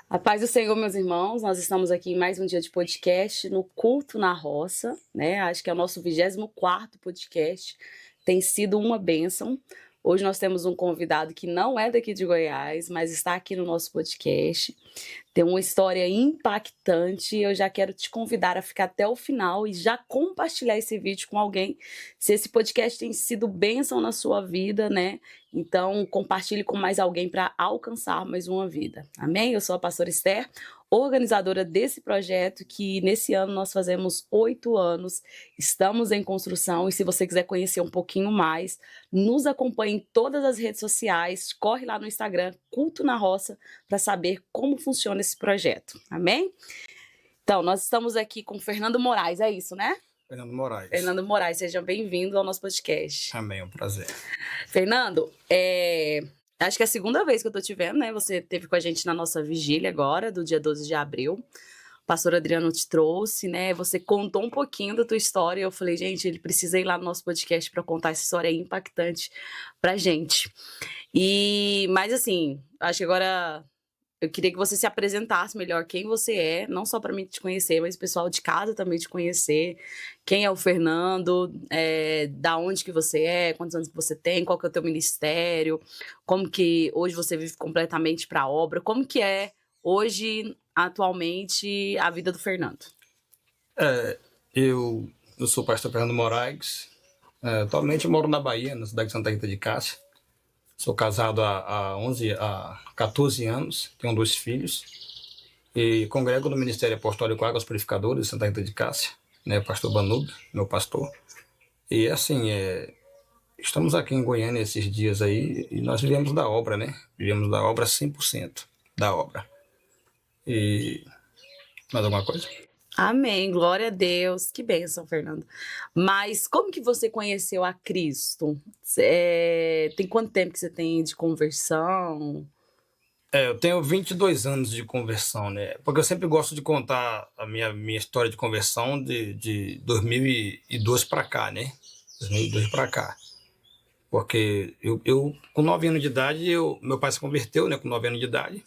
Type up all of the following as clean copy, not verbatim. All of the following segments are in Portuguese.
A paz do Senhor, meus irmãos, nós estamos aqui em mais um dia de podcast no Culto na Roça, né? Acho que é o nosso 24º podcast, tem sido uma bênção. Hoje nós temos um convidado que não é daqui de Goiás, mas está aqui no nosso podcast. Tem uma história impactante. Eu já quero te convidar a ficar até o final e já compartilhar esse vídeo com alguém. Se esse podcast tem sido bênção na sua vida, né? Então, compartilhe com mais alguém para alcançar mais uma vida. Amém? Eu sou a pastora Esther, organizadora desse projeto, que nesse ano nós fazemos 8 anos. Estamos em construção e se você quiser conhecer um pouquinho mais, nos acompanhe em todas as redes sociais. Corre lá no Instagram, Culto na Roça, para saber como funciona esse projeto. Amém? Então, nós estamos aqui com Fernando Moraes, é isso, né? Fernando Moraes. Fernando Moraes, seja bem-vindo ao nosso podcast. Amém, é um prazer. Fernando, acho que é a segunda vez que eu tô te vendo, né? Você esteve com a gente na nossa vigília agora, do dia 12 de abril. O pastor Adriano te trouxe, né? Você contou um pouquinho da tua história e eu falei, gente, ele precisa ir lá no nosso podcast para contar essa história impactante pra gente. Mas assim, acho que agora eu queria que você se apresentasse melhor quem você é, não só para mim te conhecer, mas o pessoal de casa também te conhecer. Quem é o Fernando, da onde que você é, quantos anos que você tem, qual que é o teu ministério, como que hoje você vive completamente para a obra, como que é hoje, atualmente, a vida do Fernando? Eu sou o pastor Fernando Moraes. Atualmente eu moro na Bahia, na cidade de Santa Rita de Cássia. Sou casado há 14 anos, tenho 2 filhos e congrego no Ministério Apostólico Águas Purificadoras de Santa Rita de Cássia, né, pastor Banudo, meu pastor. E assim, estamos aqui em Goiânia esses dias aí e nós vivemos da obra, né? Vivemos da obra 100% da obra. E mais alguma coisa? Amém, glória a Deus, que bênção, Fernando. Mas como que você conheceu a Cristo? Tem quanto tempo que você tem de conversão? Eu tenho 22 anos de conversão, né? Porque eu sempre gosto de contar a minha história de conversão de 2002 para cá, né? 2002 para cá. Porque eu com 9 anos de idade, meu pai se converteu, né? Com 9 anos de idade.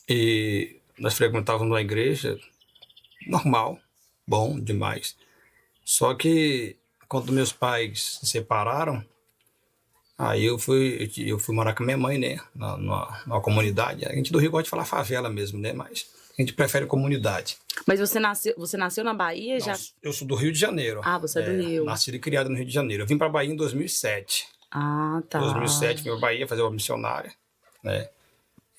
E nós frequentávamos uma igreja normal, bom demais. Só que quando meus pais se separaram, aí eu fui morar com minha mãe, né, numa comunidade. A gente do Rio gosta de falar favela mesmo, né, mas a gente prefere comunidade. Mas você nasceu na Bahia? Não, já? Eu sou do Rio de Janeiro. Ah, você é do Rio. Nascido e criado no Rio de Janeiro. Eu vim para Bahia em 2007. Ah, tá. Em 2007 vim para Bahia fazer uma missionária, né.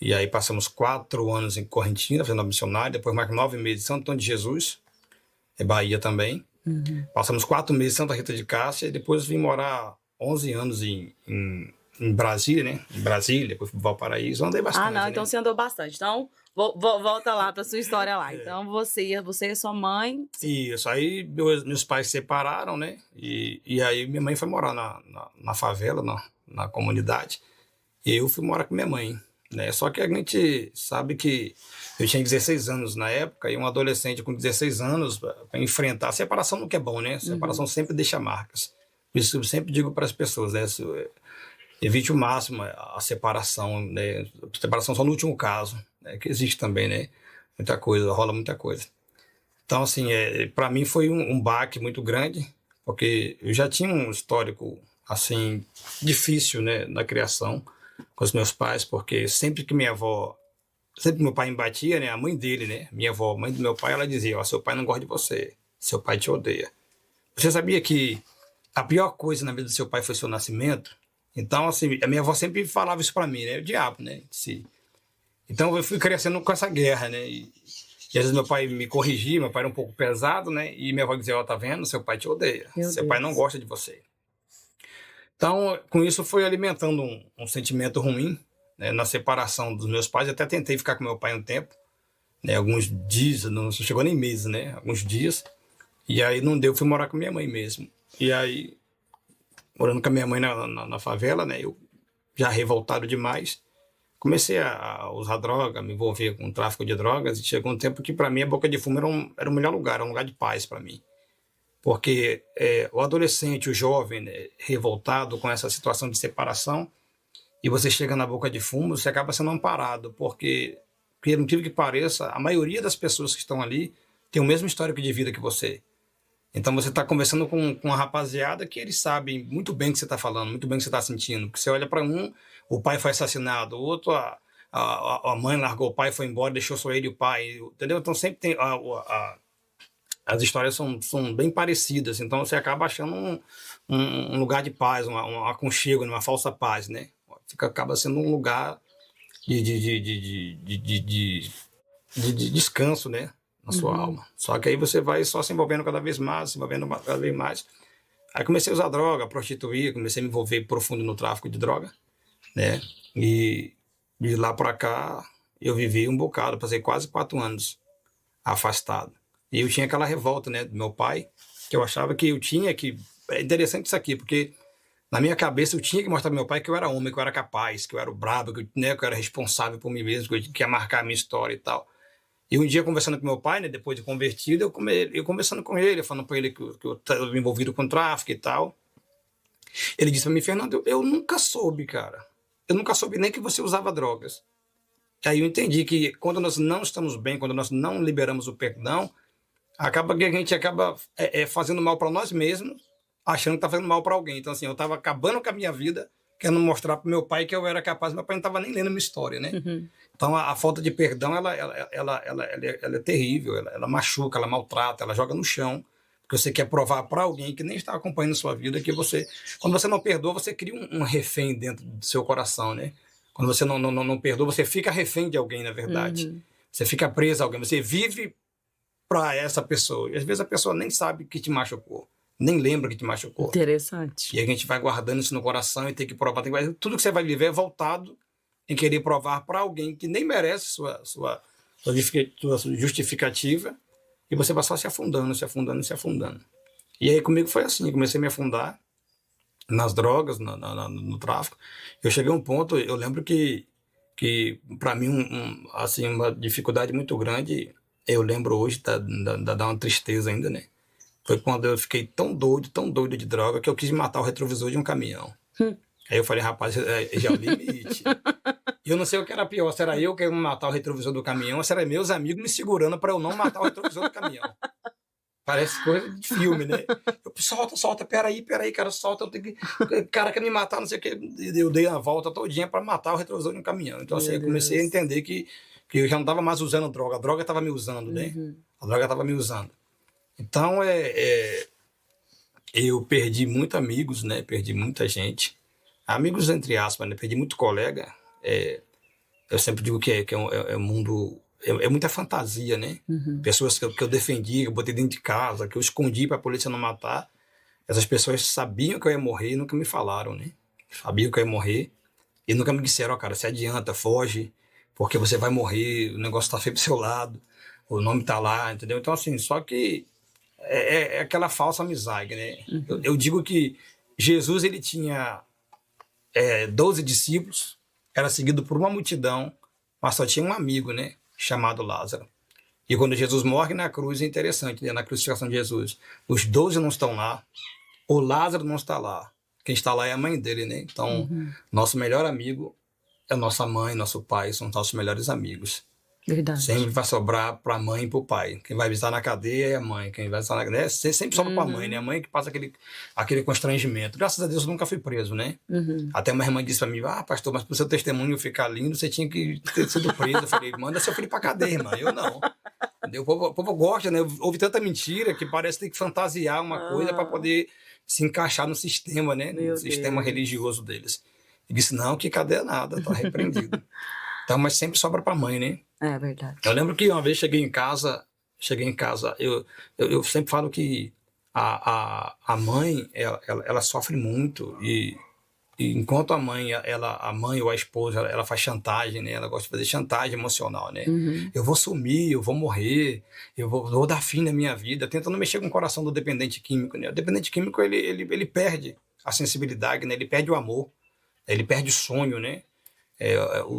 E aí passamos 4 anos em Correntina fazendo uma missionária, depois mais 9 meses em Santo Antônio de Jesus, Bahia também. Uhum. Passamos 4 meses em Santa Rita de Cássia e depois vim morar 11 anos em Brasília, né? Em Brasília, depois fui para Valparaíso, andei bastante. Ah, não, né? então você andou bastante. Então, volta lá para sua história lá. Então, você e sua mãe... Isso, aí meus pais se separaram, né? E aí minha mãe foi morar na favela, na comunidade. E eu fui morar com minha mãe, né? Só que a gente sabe que eu tinha 16 anos na época, e um adolescente com 16 anos, para enfrentar a separação nunca é bom, né? A separação sempre deixa marcas. Por isso eu sempre digo para as pessoas, né? Evite o máximo a separação, né? A separação só no último caso, né? Que existe também, né? Muita coisa, rola muita coisa. Então, assim, para mim foi um baque muito grande, porque eu já tinha um histórico, assim, difícil, né? Na criação com os meus pais, porque sempre que meu pai me batia, né, a mãe dele, né, minha avó, mãe do meu pai, ela dizia, seu pai não gosta de você, seu pai te odeia. Você sabia que a pior coisa na vida do seu pai foi seu nascimento? Então, assim, a minha avó sempre falava isso pra mim, né, o diabo, né, si. Então eu fui crescendo com essa guerra, né, e às vezes meu pai me corrigia, meu pai era um pouco pesado, né, e minha avó dizia, tá vendo, seu pai te odeia, seu pai não gosta de você. Então, com isso foi alimentando um sentimento ruim, né, na separação dos meus pais. Eu até tentei ficar com meu pai um tempo, né, alguns dias, não chegou nem meses, né, alguns dias. E aí não deu, fui morar com minha mãe mesmo. E aí, morando com a minha mãe na favela, né, eu já revoltado demais, comecei a usar droga, me envolver com tráfico de drogas. E chegou um tempo que para mim a Boca de Fumo era o melhor lugar, era um lugar de paz para mim. Porque o adolescente, o jovem, né, revoltado com essa situação de separação, e você chega na Boca de Fumo, você acaba sendo amparado, porque Porque, por incrível que pareça, a maioria das pessoas que estão ali tem o mesmo histórico de vida que você. Então você está conversando com uma rapaziada que eles sabem muito bem o que você está falando, muito bem o que você está sentindo. Porque você olha para um, o pai foi assassinado, o outro, a mãe largou o pai, foi embora, deixou só ele e o pai, entendeu? Então sempre tem as histórias são bem parecidas, então você acaba achando um lugar de paz, um aconchego, uma falsa paz, né? Acaba sendo um lugar de descanso, né? Na sua alma. Só que aí você vai só se envolvendo cada vez mais, se envolvendo cada vez mais. Aí comecei a usar droga, prostituir, comecei a me envolver profundo no tráfico de droga, né? E de lá para cá eu vivi um bocado, passei quase 4 anos afastado. E eu tinha aquela revolta, né, do meu pai, que eu achava que eu tinha que... É interessante isso aqui, porque na minha cabeça eu tinha que mostrar pro meu pai que eu era homem, que eu era capaz, que eu era o brabo, que eu era responsável por mim mesmo, que eu ia marcar a minha história e tal. E um dia, conversando com meu pai, né, depois de convertido, eu conversando com ele, falando para ele que eu estava envolvido com tráfico e tal. Ele disse para mim: Fernando, eu nunca soube, cara. Eu nunca soube nem que você usava drogas. E aí eu entendi que quando nós não estamos bem, quando nós não liberamos o perdão, acaba que a gente acaba fazendo mal para nós mesmos, achando que está fazendo mal para alguém. Então, assim, eu estava acabando com a minha vida, querendo mostrar para meu pai que eu era capaz. Meu pai não estava nem lendo a minha história, né? Então, a falta de perdão, ela é terrível, ela machuca, ela maltrata, ela joga no chão, porque você quer provar para alguém que nem está acompanhando a sua vida que você... Quando você não perdoa, você cria um refém dentro do seu coração, né? Quando você não perdoa, você fica refém de alguém, na verdade. Você fica preso a alguém, você vive para essa pessoa. E às vezes a pessoa nem sabe que te machucou, nem lembra que te machucou. Interessante. E a gente vai guardando isso no coração e tem que provar. Tudo que você vai viver é voltado em querer provar para alguém que nem merece sua justificativa, e você vai só se afundando, se afundando, se afundando. E aí comigo foi assim, eu comecei a me afundar nas drogas, no tráfico. Eu cheguei a um ponto, eu lembro que para mim, assim, uma dificuldade muito grande, eu lembro hoje, dá uma tristeza ainda, né? Foi quando eu fiquei tão doido de droga, que eu quis matar o retrovisor de um caminhão. Aí eu falei: rapaz, já é o limite. E eu não sei o que era pior, se era eu que ia matar o retrovisor do caminhão, ou se era meus amigos me segurando para eu não matar o retrovisor do caminhão. Parece coisa de filme, né? Eu, solta, peraí, cara, solta, eu tenho que... O cara quer me matar, não sei o que. Eu dei a volta todinha para matar o retrovisor de um caminhão. Então, assim, eu comecei a entender que eu já não estava mais usando droga, a droga estava me usando, né? A droga estava me usando. Então, eu perdi muitos amigos, né? Perdi muita gente. Amigos, entre aspas, né? Perdi muito colega. Eu sempre digo que é um mundo... É muita fantasia, né? Pessoas que eu defendi, que eu botei dentro de casa, que eu escondi para a polícia não matar. Essas pessoas sabiam que eu ia morrer e nunca me falaram, né? Sabiam que eu ia morrer e nunca me disseram: ó, cara, se adianta, foge, porque você vai morrer, o negócio tá feio pro seu lado, o nome tá lá, entendeu? Então, assim, só que é aquela falsa amizade, né? Eu digo que Jesus, ele tinha 12 discípulos, era seguido por uma multidão, mas só tinha um amigo, né? Chamado Lázaro. E quando Jesus morre na cruz, é interessante, né? Na crucificação de Jesus, os 12 não estão lá, o Lázaro não está lá. Quem está lá é a mãe dele, né? Então, nosso melhor amigo é nossa mãe, nosso pai, são nossos melhores amigos. Verdade. Sempre vai sobrar para a mãe e para o pai. Quem vai visitar na cadeia é a mãe. Quem vai visitar na cadeia sempre sobra para a mãe, né? A mãe que passa aquele constrangimento. Graças a Deus eu nunca fui preso, né? Até uma irmã disse para mim: ah, pastor, mas para o seu testemunho ficar lindo, você tinha que ter sido preso. Eu falei: manda seu filho para cadeia, irmã. Eu não. Entendeu? O povo gosta, né? Houve tanta mentira que parece ter que fantasiar uma coisa para poder se encaixar no sistema, né? No sistema religioso deles. E disse: não, que cadeia nada, tá repreendido. Então, mas sempre sobra para a mãe, né? É verdade. Eu lembro que uma vez cheguei em casa, eu sempre falo que a mãe, ela sofre muito, e enquanto a mãe ou a esposa, ela faz chantagem, né? Ela gosta de fazer chantagem emocional, né? Eu vou sumir, eu vou morrer, eu vou dar fim na minha vida, tentando mexer com o coração do dependente químico, né? O dependente químico, ele perde a sensibilidade, né? Ele perde o amor, ele perde o sonho, né?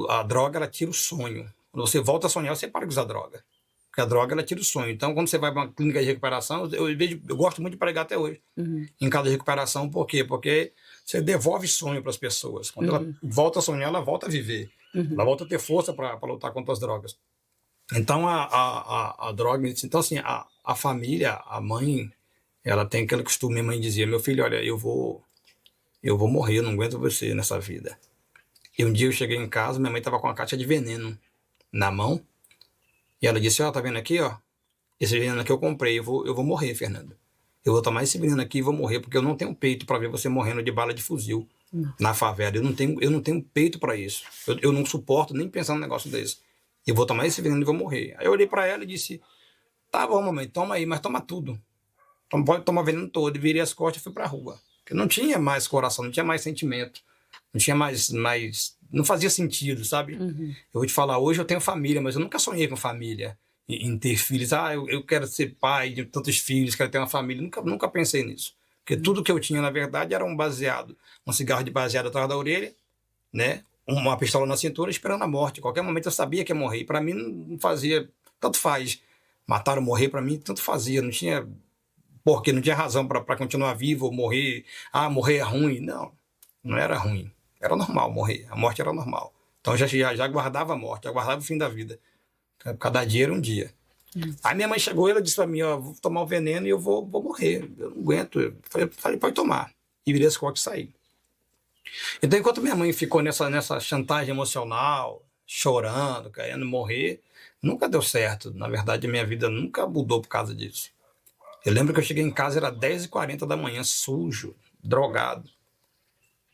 A droga, ela tira o sonho. Quando você volta a sonhar, você para de usar droga. Porque a droga, ela tira o sonho. Então, quando você vai para uma clínica de recuperação, eu gosto muito de pregar até hoje. Em casa de recuperação, por quê? Porque você devolve sonho para as pessoas. Quando ela volta a sonhar, ela volta a viver. Ela volta a ter força para lutar contra as drogas. Então, a droga... Então, assim, a família, a mãe, ela tem aquele costume. Minha mãe dizia, meu filho, olha, eu vou morrer, eu não aguento você nessa vida. E um dia eu cheguei em casa, minha mãe estava com uma caixa de veneno na mão, e ela disse, ó, tá vendo aqui, ó? Esse veneno que eu comprei, eu vou morrer, Fernando. Eu vou tomar esse veneno aqui e vou morrer, porque eu não tenho peito para ver você morrendo de bala de fuzil na favela. Eu não tenho peito para isso. Eu não suporto nem pensar num negócio desse. Eu vou tomar esse veneno e vou morrer. Aí eu olhei para ela e disse, tá bom, mamãe, toma aí, mas toma tudo. Pode tomar o veneno todo. E virei as costas e fui pra rua. Porque não tinha mais coração, não tinha mais sentimento. Não tinha mais... Não fazia sentido, sabe? Uhum. Eu vou te falar, hoje eu tenho família, mas eu nunca sonhei com família. Em ter filhos. Ah, eu quero ser pai de tantos filhos, quero ter uma família. Nunca pensei nisso. Porque tudo que eu tinha, na verdade, era um baseado. Um cigarro de baseado atrás da orelha, né? Uma pistola na cintura, esperando a morte. A qualquer momento eu sabia que ia morrer. Para mim não fazia... Tanto faz. Matar ou morrer, para mim, tanto fazia. Não tinha... Porque não tinha razão para continuar vivo ou morrer. Ah, morrer é ruim. Não, não era ruim. Era normal morrer. A morte era normal. Então eu já guardava a morte, já guardava o fim da vida. Cada dia era um dia. Aí minha mãe chegou e ela disse pra mim, ó, vou tomar o veneno e eu vou morrer. Eu não aguento. Eu falei, pode tomar. E virei as costas e saí. Então, enquanto minha mãe ficou nessa chantagem emocional, chorando, querendo morrer, nunca deu certo. Na verdade, a minha vida nunca mudou por causa disso. Eu lembro que eu cheguei em casa, era 10h40 da manhã, sujo, drogado.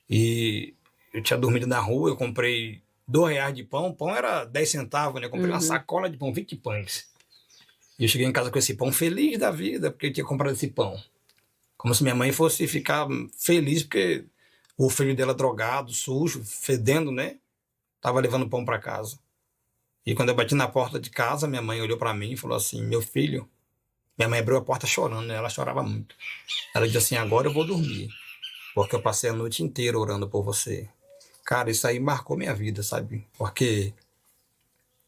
E eu tinha dormido na rua, eu comprei R$ 2 de pão. Pão era 10 centavos, né? Eu comprei uma sacola de pão, 20 pães. E eu cheguei em casa com esse pão feliz da vida, porque eu tinha comprado esse pão. Como se minha mãe fosse ficar feliz porque o filho dela drogado, sujo, fedendo, né? Tava levando pão para casa. E quando eu bati na porta de casa, minha mãe olhou para mim e falou assim, meu filho... Minha mãe abriu a porta chorando, né? Ela chorava muito. Ela disse assim, agora eu vou dormir, porque eu passei a noite inteira orando por você. Cara, isso aí marcou minha vida, sabe? Porque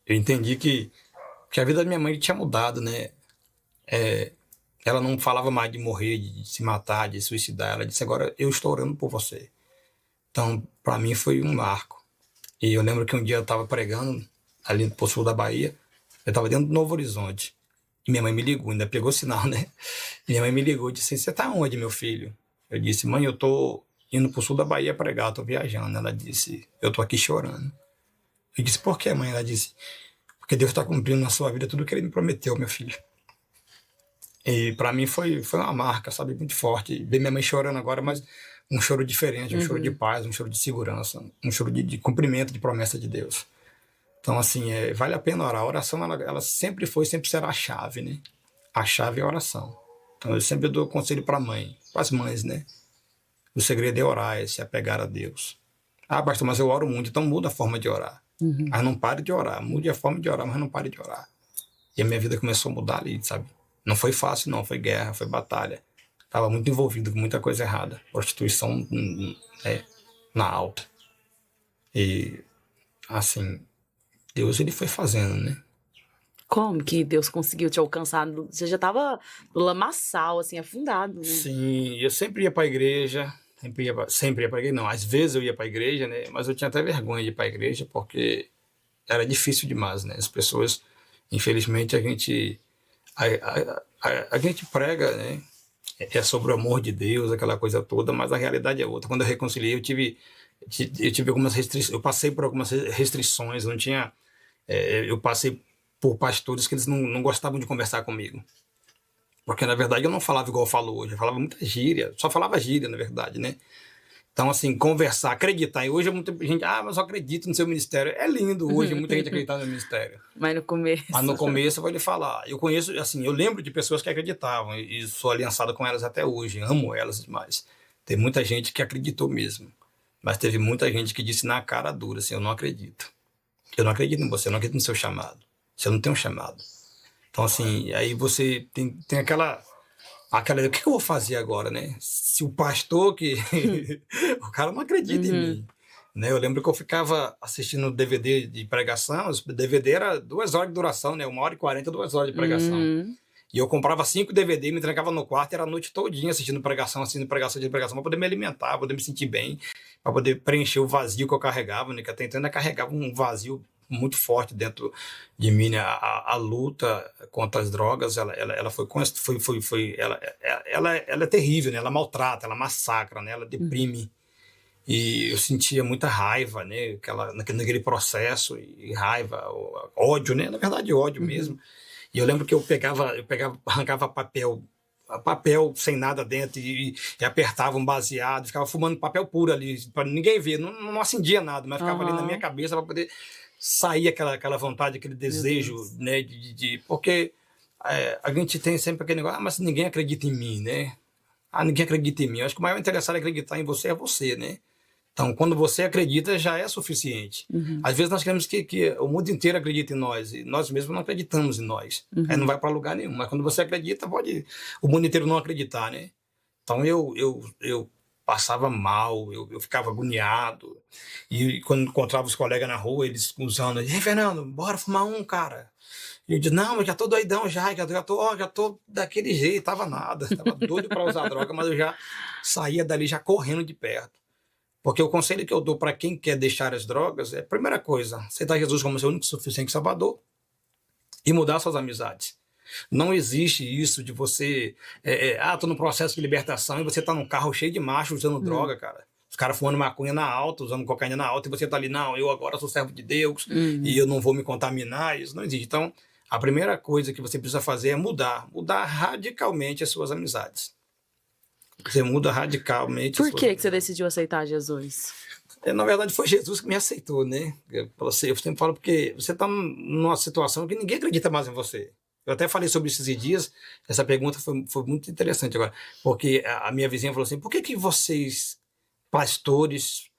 eu entendi que a vida da minha mãe tinha mudado, né? Ela não falava mais de morrer, de se matar, de suicidar. Ela disse, agora eu estou orando por você. Então, para mim foi um marco. E eu lembro que um dia eu estava pregando ali no sul da Bahia. Eu estava dentro do Novo Horizonte. E minha mãe me ligou, ainda pegou sinal, né? E minha mãe me ligou e disse, você tá onde, meu filho? Eu disse, mãe, eu tô indo pro sul da Bahia pregar, tô viajando. Ela disse, eu tô aqui chorando. Eu disse, por quê, mãe? Ela disse, porque Deus está cumprindo na sua vida tudo que Ele me prometeu, meu filho. E para mim foi uma marca, sabe, muito forte. Ver minha mãe chorando agora, mas um choro diferente, um choro de paz, um choro de segurança, um choro de cumprimento de promessa de Deus. Então, assim, vale a pena orar. A oração, ela sempre foi, sempre será a chave, né? A chave é a oração. Então, eu sempre dou conselho para a mãe, para as mães, né? O segredo é orar, é se apegar a Deus. Ah, pastor, mas eu oro muito, então muda a forma de orar. Mas não pare de orar. Mude a forma de orar, mas não pare de orar. E a minha vida começou a mudar ali, sabe? Não foi fácil, não. Foi guerra, foi batalha. Estava muito envolvido com muita coisa errada. Prostituição na alta. E, assim, Deus, ele foi fazendo, né? Como que Deus conseguiu te alcançar? Você já estava no lamaçal, assim, afundado, né? Sim, eu sempre ia para a igreja. Sempre ia para a igreja, não. Às vezes eu ia para a igreja, né? Mas eu tinha até vergonha de ir para a igreja, porque era difícil demais, né? As pessoas, infelizmente, a gente prega, né? É sobre o amor de Deus, aquela coisa toda, mas a realidade é outra. Quando eu reconciliei, eu tive algumas restrições, eu passei por algumas restrições, não tinha, eu passei por pastores que eles não gostavam de conversar comigo. Porque, na verdade, eu não falava igual eu falo hoje, eu falava muita gíria, só falava gíria, na verdade, né? Então, assim, conversar, acreditar. E hoje muita gente, mas eu acredito no seu ministério. É lindo hoje, muita gente acreditar no meu ministério. Mas no começo... Mas no começo eu vou lhe falar. Eu conheço, assim, eu lembro de pessoas que acreditavam e sou aliançado com elas até hoje. Amo elas demais. Tem muita gente que acreditou mesmo. Mas teve muita gente que disse na cara dura, assim, eu não acredito. Eu não acredito em você, eu não acredito no seu chamado. Você não tem um chamado. Então, assim, aí você tem aquela... o que eu vou fazer agora, né? Se o pastor que... o cara não acredita em mim. Né? Eu lembro que eu ficava assistindo DVD de pregação, os DVD era 2 horas de duração, né? 1h40, 2 horas de pregação. E eu comprava 5 DVD, me trancava no quarto, era a noite todinha assistindo pregação, para poder me alimentar, para poder me sentir bem, para poder preencher o vazio que eu carregava, né? Que até então eu ainda carregava um vazio muito forte dentro de mim, né? A luta contra as drogas, ela ela é terrível, né? Ela maltrata, ela massacra, né? Ela deprime. E eu sentia muita raiva, né? Naquele processo, e raiva, ódio, né? Na verdade, ódio mesmo. E eu lembro que eu arrancava papel sem nada dentro e apertava um baseado, ficava fumando papel puro ali, para ninguém ver, não acendia nada, mas ficava ali na minha cabeça para poder sair aquela vontade, aquele desejo, né? Porque a gente tem sempre aquele negócio, mas ninguém acredita em mim, né? Ninguém acredita em mim. Eu acho que o maior interessado em acreditar em você é você, né? Então, quando você acredita, já é suficiente. Às vezes nós queremos que o mundo inteiro acredite em nós, e nós mesmos não acreditamos em nós. Aí não vai para lugar nenhum. Mas quando você acredita, pode o mundo inteiro não acreditar, né? Então, eu passava mal, eu ficava agoniado. E quando encontrava os colegas na rua, eles usando, ei, Fernando, bora fumar um, cara. E eu disse, não, eu já tô doidão já tô daquele jeito, tava nada. Tava doido para usar droga, mas eu já saía dali já correndo de perto. Porque o conselho que eu dou para quem quer deixar as drogas é, primeira coisa, aceitar Jesus como seu único e suficiente Salvador e mudar suas amizades. Não existe isso de você, tô no processo de libertação e você tá num carro cheio de macho usando droga, cara. Os caras fumando maconha na alta, usando cocaína na alta, e você tá ali, não, eu agora sou servo de Deus e eu não vou me contaminar. Isso não existe. Então, a primeira coisa que você precisa fazer é mudar radicalmente as suas amizades. Você muda radicalmente. Por que você decidiu aceitar Jesus? Na verdade, foi Jesus que me aceitou, né? Eu sempre falo porque você está numa situação que ninguém acredita mais em você. Eu até falei sobre isso esses dias. Essa pergunta foi muito interessante agora. Porque a minha vizinha falou assim, por que vocês, pastores,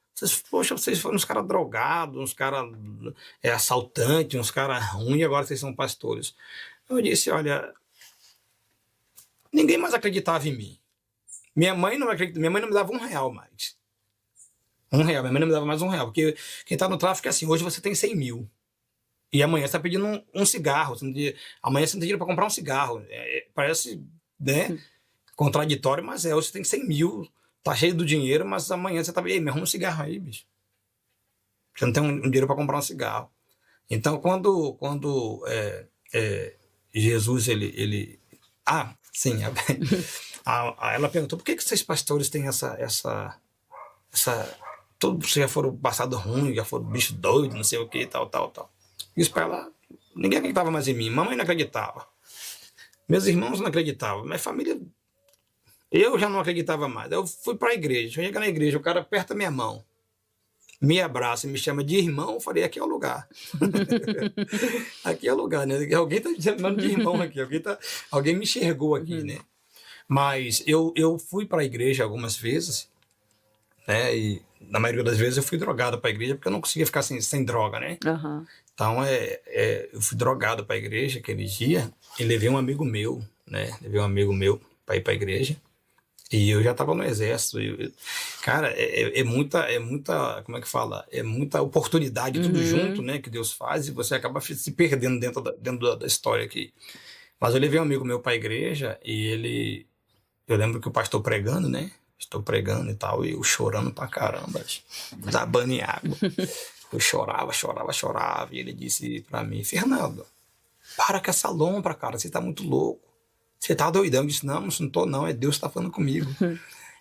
vocês foram uns caras drogados, uns caras assaltantes, uns caras ruins, agora vocês são pastores. Eu disse, olha, ninguém mais acreditava em mim. Minha mãe não me dava R$1 mais. R$1, minha mãe não me dava mais R$1. Porque quem está no tráfico é assim, hoje você tem 100 mil. E amanhã você está pedindo um cigarro. Amanhã você não tem dinheiro para comprar um cigarro. Parece, né, contraditório, mas hoje você tem 100 mil, tá cheio do dinheiro, mas amanhã você está pedindo, me arruma um cigarro aí, bicho. Você não tem um dinheiro para comprar um cigarro. Então, quando Jesus, ele... sim, ela perguntou, por que vocês pastores têm essa todos já foram passado ruim, já foram bicho doido, não sei o que, tal. Isso para ela, ninguém acreditava mais em mim, mamãe não acreditava, meus irmãos não acreditavam, minha família, eu já não acreditava mais. Eu fui para a igreja, chega na igreja, o cara aperta minha mão, me abraça e me chama de irmão, eu falei, aqui é o lugar. Aqui é o lugar, né? Alguém tá me chamando de irmão aqui, alguém me enxergou aqui, né? Mas eu fui para a igreja algumas vezes, né? E na maioria das vezes eu fui drogado para a igreja porque eu não conseguia ficar sem droga, né? Então eu fui drogado para a igreja aquele dia e levei um amigo meu, né? Levei um amigo meu para ir para a igreja e eu já estava no exército. Cara, é muita, como é que fala? É muita oportunidade, tudo junto, né? Que Deus faz e você acaba se perdendo dentro da história aqui. Mas eu levei um amigo meu para a igreja e eu lembro que o pastor pregando, né? Estou pregando e tal, e eu chorando pra caramba, desabando em água. Eu chorava, e ele disse pra mim, Fernando, para com essa lombra, cara, você tá muito louco. Você tá doidão? Eu disse, não tô não, é Deus que tá falando comigo.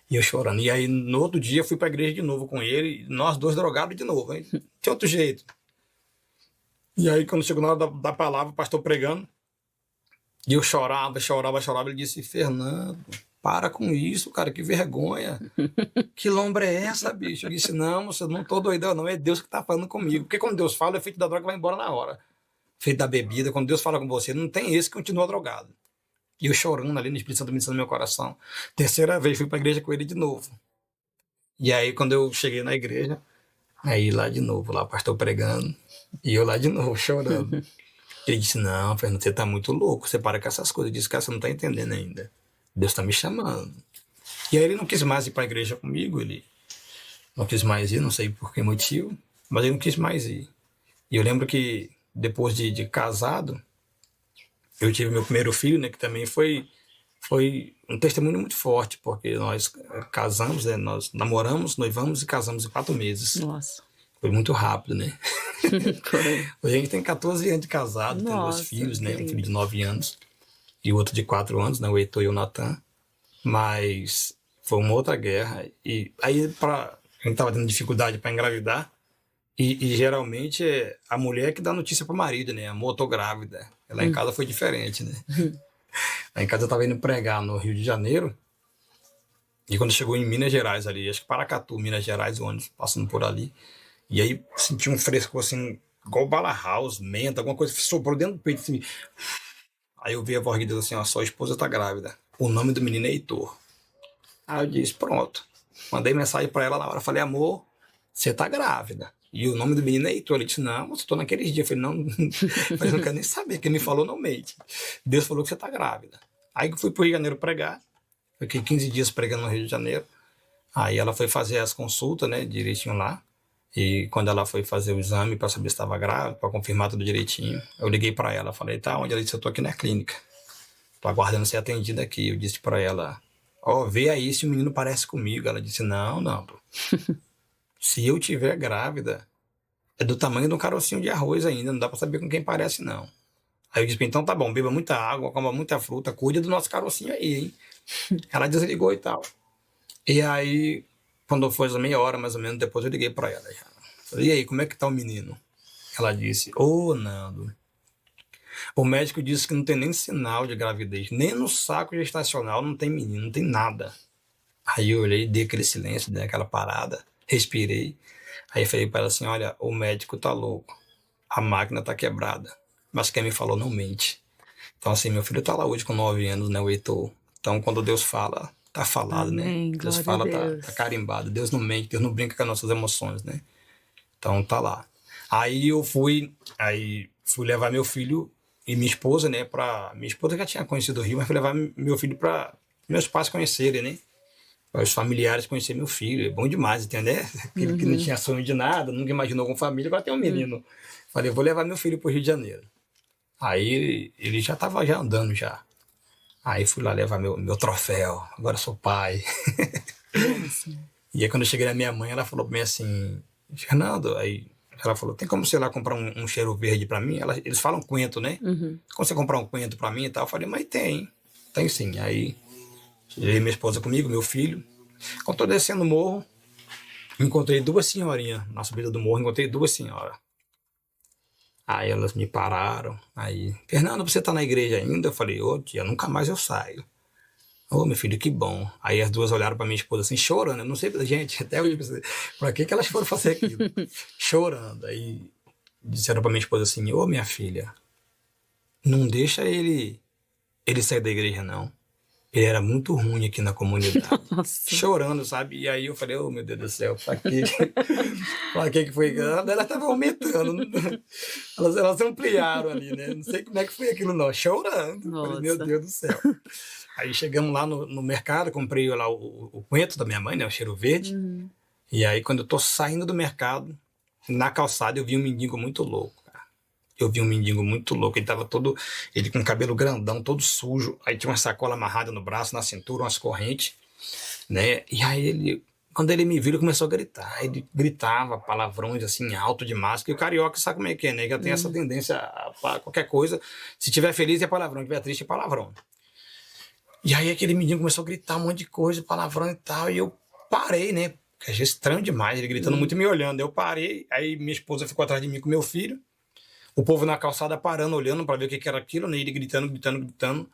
E eu chorando. E aí, no outro dia, eu fui pra igreja de novo com ele, nós dois drogados de novo, hein? Tinha outro jeito. E aí, quando chegou na hora da palavra, o pastor pregando, e eu chorava, ele disse, Fernando, para com isso, cara, que vergonha. Que lombra é essa, bicho? Eu disse, não, moça, não tô doidão, não, é Deus que tá falando comigo. Porque quando Deus fala, o efeito da droga vai embora na hora. O efeito da bebida, quando Deus fala com você, não tem esse que continua drogado. E eu chorando ali, no Espírito Santo ministrando no meu coração. Terceira vez, fui pra igreja com ele de novo. E aí, quando eu cheguei na igreja, aí lá de novo, lá o pastor pregando, e eu lá de novo, chorando. Ele disse, não, Fernando, você tá muito louco, você para com essas coisas. Eu disse, cara, você não tá entendendo ainda. Deus tá me chamando. E aí ele não quis mais ir para a igreja comigo, ele não quis mais ir, não sei por que motivo, mas ele não quis mais ir. E eu lembro que depois de casado, eu tive meu primeiro filho, né, que também foi um testemunho muito forte, porque nós casamos, né, nós namoramos, noivamos e casamos em 4 meses. Nossa. Foi muito rápido, né? Foi. Hoje a gente tem 14 anos de casado, tem 2 Nossa, filhos, que né? Um filho lindo. de 9 anos e outro de 4 anos, né? O Heitor e o Natan. Mas foi uma outra guerra. E aí, a gente tava tendo dificuldade para engravidar. E geralmente é a mulher que dá notícia pro marido, né? Amor, tô grávida. Lá em Hum, casa foi diferente, né? Lá em casa eu tava indo pregar no Rio de Janeiro. E quando chegou em Minas Gerais ali, acho que Paracatu, Minas Gerais, o ônibus passando por ali. E aí senti um fresco assim, igual bala house, menta, alguma coisa que soprou dentro do peito assim. Aí eu vi a voz de Deus assim, ó, sua esposa tá grávida. O nome do menino é Heitor. Aí eu disse, pronto. Mandei mensagem pra ela na hora, falei, amor, você tá grávida. E o nome do menino é Heitor. Ele disse, não, mas eu tô naqueles dias. Eu falei, não, mas eu não quero nem saber. Quem me falou não mente. Deus falou que você tá grávida. Aí eu fui pro Rio de Janeiro pregar. Fiquei 15 dias pregando no Rio de Janeiro. Aí ela foi fazer as consultas, né, direitinho lá. E quando ela foi fazer o exame para saber se estava grávida, para confirmar tudo direitinho, eu liguei para ela, falei, tá, onde? Ela disse, eu tô aqui na clínica, tô aguardando ser atendida aqui. Eu disse para ela, ó, vê aí se o menino parece comigo. Ela disse, não, não, pô. Se eu tiver grávida, é do tamanho de um carocinho de arroz ainda, não dá para saber com quem parece, não. Aí eu disse, então tá bom, beba muita água, coma muita fruta, cuide do nosso carocinho aí, hein? Ela desligou e tal. E aí, quando foi essa meia hora, mais ou menos, depois eu liguei para ela. Já. Falei, e aí, como é que tá o menino? Ela disse, ô, Nando, o médico disse que não tem nem sinal de gravidez, nem no saco gestacional não tem menino, não tem nada. Aí eu olhei, dei aquele silêncio, dei aquela parada, respirei. Aí falei para ela assim, olha, o médico tá louco, a máquina tá quebrada, mas quem me falou não mente. Então assim, meu filho tá lá hoje com 9 anos, né, o Heitor. Então quando Deus fala, tá falado, né? amém, Deus glória a fala, tá Deus. carimbado. Deus não mente, Deus não brinca com as nossas emoções, né? Então tá lá. Aí fui levar meu filho e minha esposa, né, pra... Minha esposa já tinha conhecido o Rio, mas fui levar meu filho para meus pais conhecerem, né? Para os familiares conhecerem meu filho. É bom demais, entendeu? Aquele que não Uhum, tinha sonho de nada, nunca imaginou com família, agora tem um hum. menino. Falei, vou levar meu filho pro Rio de Janeiro. Aí ele já tava já andando já. Aí fui lá levar meu troféu, agora sou pai. Benção. E aí quando eu cheguei na minha mãe, ela falou pra mim assim, Fernando, aí ela falou, tem como você ir lá comprar um cheiro verde pra mim? Eles falam coentro, né? Uhum. Como você comprar um coentro pra mim e tal? Eu falei, mas tem sim. Aí eu e minha esposa comigo, meu filho. Quando tô descendo o morro, encontrei duas senhorinhas. Na subida do morro, encontrei duas senhoras. Aí elas me pararam. Aí, Fernando, você tá na igreja ainda? Eu falei, ô tia, nunca mais eu saio. Ô, meu filho, que bom. Aí as duas olharam pra minha esposa assim, chorando. Eu não sei, gente, até hoje, eu pensei, pra que elas foram fazer aquilo? Chorando. Aí disseram pra minha esposa assim, ô, minha filha, não deixa ele sair da igreja, não. Ele era muito ruim aqui na comunidade. Nossa. Chorando, sabe? E aí eu falei, oh, meu Deus do céu, pra quê? Pra que foi? Elas estavam aumentando. Elas ampliaram ali, né? Não sei como é que foi aquilo, não. Chorando. Falei, meu Nossa. Deus do céu. Aí chegamos lá no mercado, comprei lá o coentro da minha mãe, né? O cheiro verde. Uhum. E aí, quando eu tô saindo do mercado, na calçada, eu vi um mendigo muito louco, cara. Eu vi um mendigo muito louco. Ele tava todo. Ele com cabelo grandão, todo sujo. Aí tinha uma sacola amarrada no braço, na cintura, umas correntes, né? E aí ele. Quando ele me viu, ele começou a gritar. Ele gritava palavrões assim, alto demais. Porque o carioca sabe como é que é, né? Já tem essa Uhum. tendência a falar qualquer coisa. Se tiver feliz é palavrão, se tiver triste é palavrão. E aí aquele menino começou a gritar um monte de coisa, palavrão e tal, e eu parei, né? Porque achei estranho demais, ele gritando muito Uhum. e me olhando. Eu parei, aí minha esposa ficou atrás de mim com meu filho, o povo na calçada parando, olhando para ver o que que era aquilo, né? Ele gritando, gritando, gritando.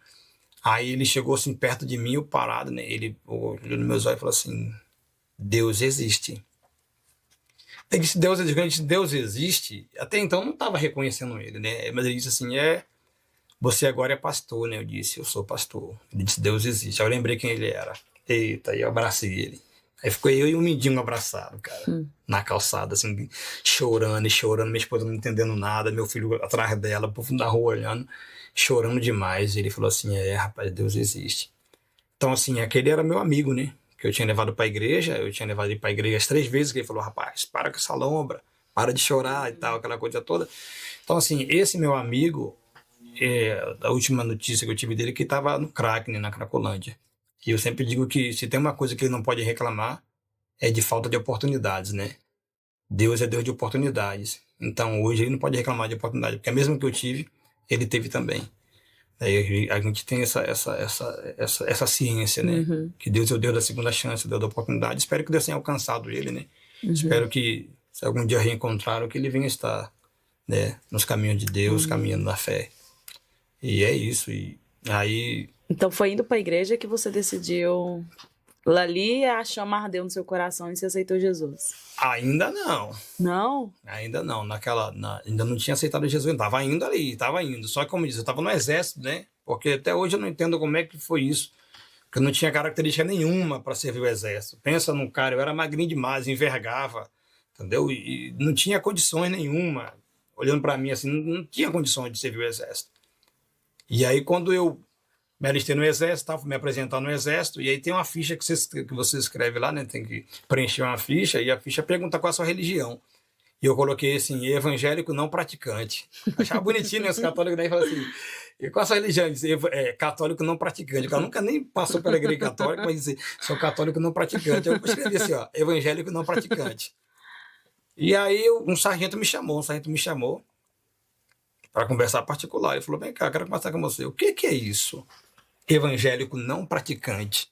Aí ele chegou assim perto de mim, eu parado, né? Ele olhou nos meus olhos e falou assim: Deus existe. Ele disse: Deus existe. Quando ele disse Deus existe, até então eu não estava reconhecendo ele, né? Mas ele disse assim: você agora é pastor, né? Eu disse, eu sou pastor. Ele disse, Deus existe. Aí eu lembrei quem ele era. Eita, aí eu abracei ele. Aí ficou eu e um mendigo abraçado, cara. Uhum. Na calçada, assim, chorando e chorando. Minha esposa não entendendo nada. Meu filho atrás dela, o povo da rua olhando, chorando demais. E ele falou assim, rapaz, Deus existe. Então, assim, aquele era meu amigo, né? Que eu tinha levado pra igreja. Eu tinha levado ele pra igreja as 3 vezes. Que ele falou, rapaz, para com essa lombra. Para de chorar e tal, aquela coisa toda. Então, assim, esse meu amigo, a última notícia que eu tive dele é que estava no crack, né, na Cracolândia. E eu sempre digo que se tem uma coisa que ele não pode reclamar é de falta de oportunidades, né? Deus é Deus de oportunidades. Então, hoje ele não pode reclamar de oportunidade, porque a mesma que eu tive, ele teve também. Aí a gente tem essa ciência, né? Uhum. Que Deus é o Deus da segunda chance, Deus da oportunidade. Espero que Deus tenha alcançado ele, né? Uhum. Espero que, se algum dia reencontraram, que ele venha estar, né, nos caminhos de Deus, caminhando na fé. E é isso. E aí... Então foi indo para a igreja que você decidiu... Ali a chama ardeu no seu coração e você aceitou Jesus. Ainda não. Não? Ainda não. Ainda não tinha aceitado Jesus. Eu tava indo ali, estava indo. Só que, como diz, eu estava no exército, né? Porque até hoje eu não entendo como é que foi isso. Porque eu não tinha característica nenhuma para servir o exército. Pensa num cara, eu era magrinho demais, envergava, entendeu? E não tinha condições nenhuma. Olhando para mim assim, não tinha condições de servir o exército. E aí, quando eu me alistei no exército, fui me apresentar no exército, e aí tem uma ficha que você escreve lá, né? Tem que preencher uma ficha, e a ficha pergunta qual a sua religião. E eu coloquei assim, evangélico não praticante. Achava bonitinho, né? Os católicos daí falam assim, e qual a sua religião? Diz, católico não praticante. O cara nunca nem passou pela igreja católica, mas dizer, sou católico não praticante. Eu escrevi assim, ó, evangélico não praticante. E aí um sargento me chamou para conversar particular. Ele falou, vem cá, quero conversar com você. O que é isso? Evangélico não praticante.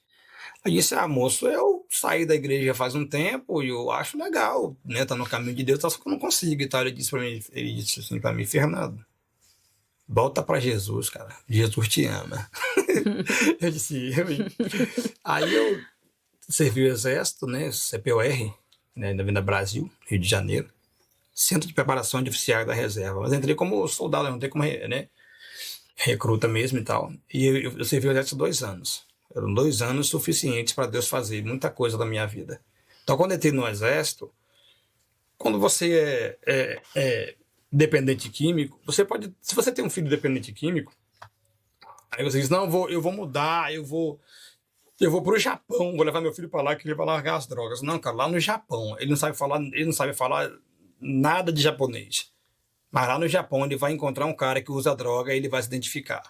Aí disse, moço, eu saí da igreja faz um tempo e eu acho legal, né? Tá no caminho de Deus, só que eu não consigo e tal. Ele disse assim para mim, Fernando, volta para Jesus, cara. Jesus te ama. Eu disse, Aí eu servi o exército, né? CPOR, né? Da Vinda Brasil, Rio de Janeiro. Centro de Preparação de Oficiais da Reserva. Mas entrei como soldado, não tem como, né? Recruta mesmo e tal. E eu servi o exército 2 anos. Eram 2 anos suficientes para Deus fazer muita coisa da minha vida. Então, quando eu entrei no exército, quando você é dependente químico, você pode... Se você tem um filho dependente químico, aí você diz, não, eu vou mudar, eu vou para o Japão, vou levar meu filho para lá que ele vai largar as drogas. Não, cara, lá no Japão, ele não sabe falar nada de japonês. Mas lá no Japão ele vai encontrar um cara que usa droga e ele vai se identificar.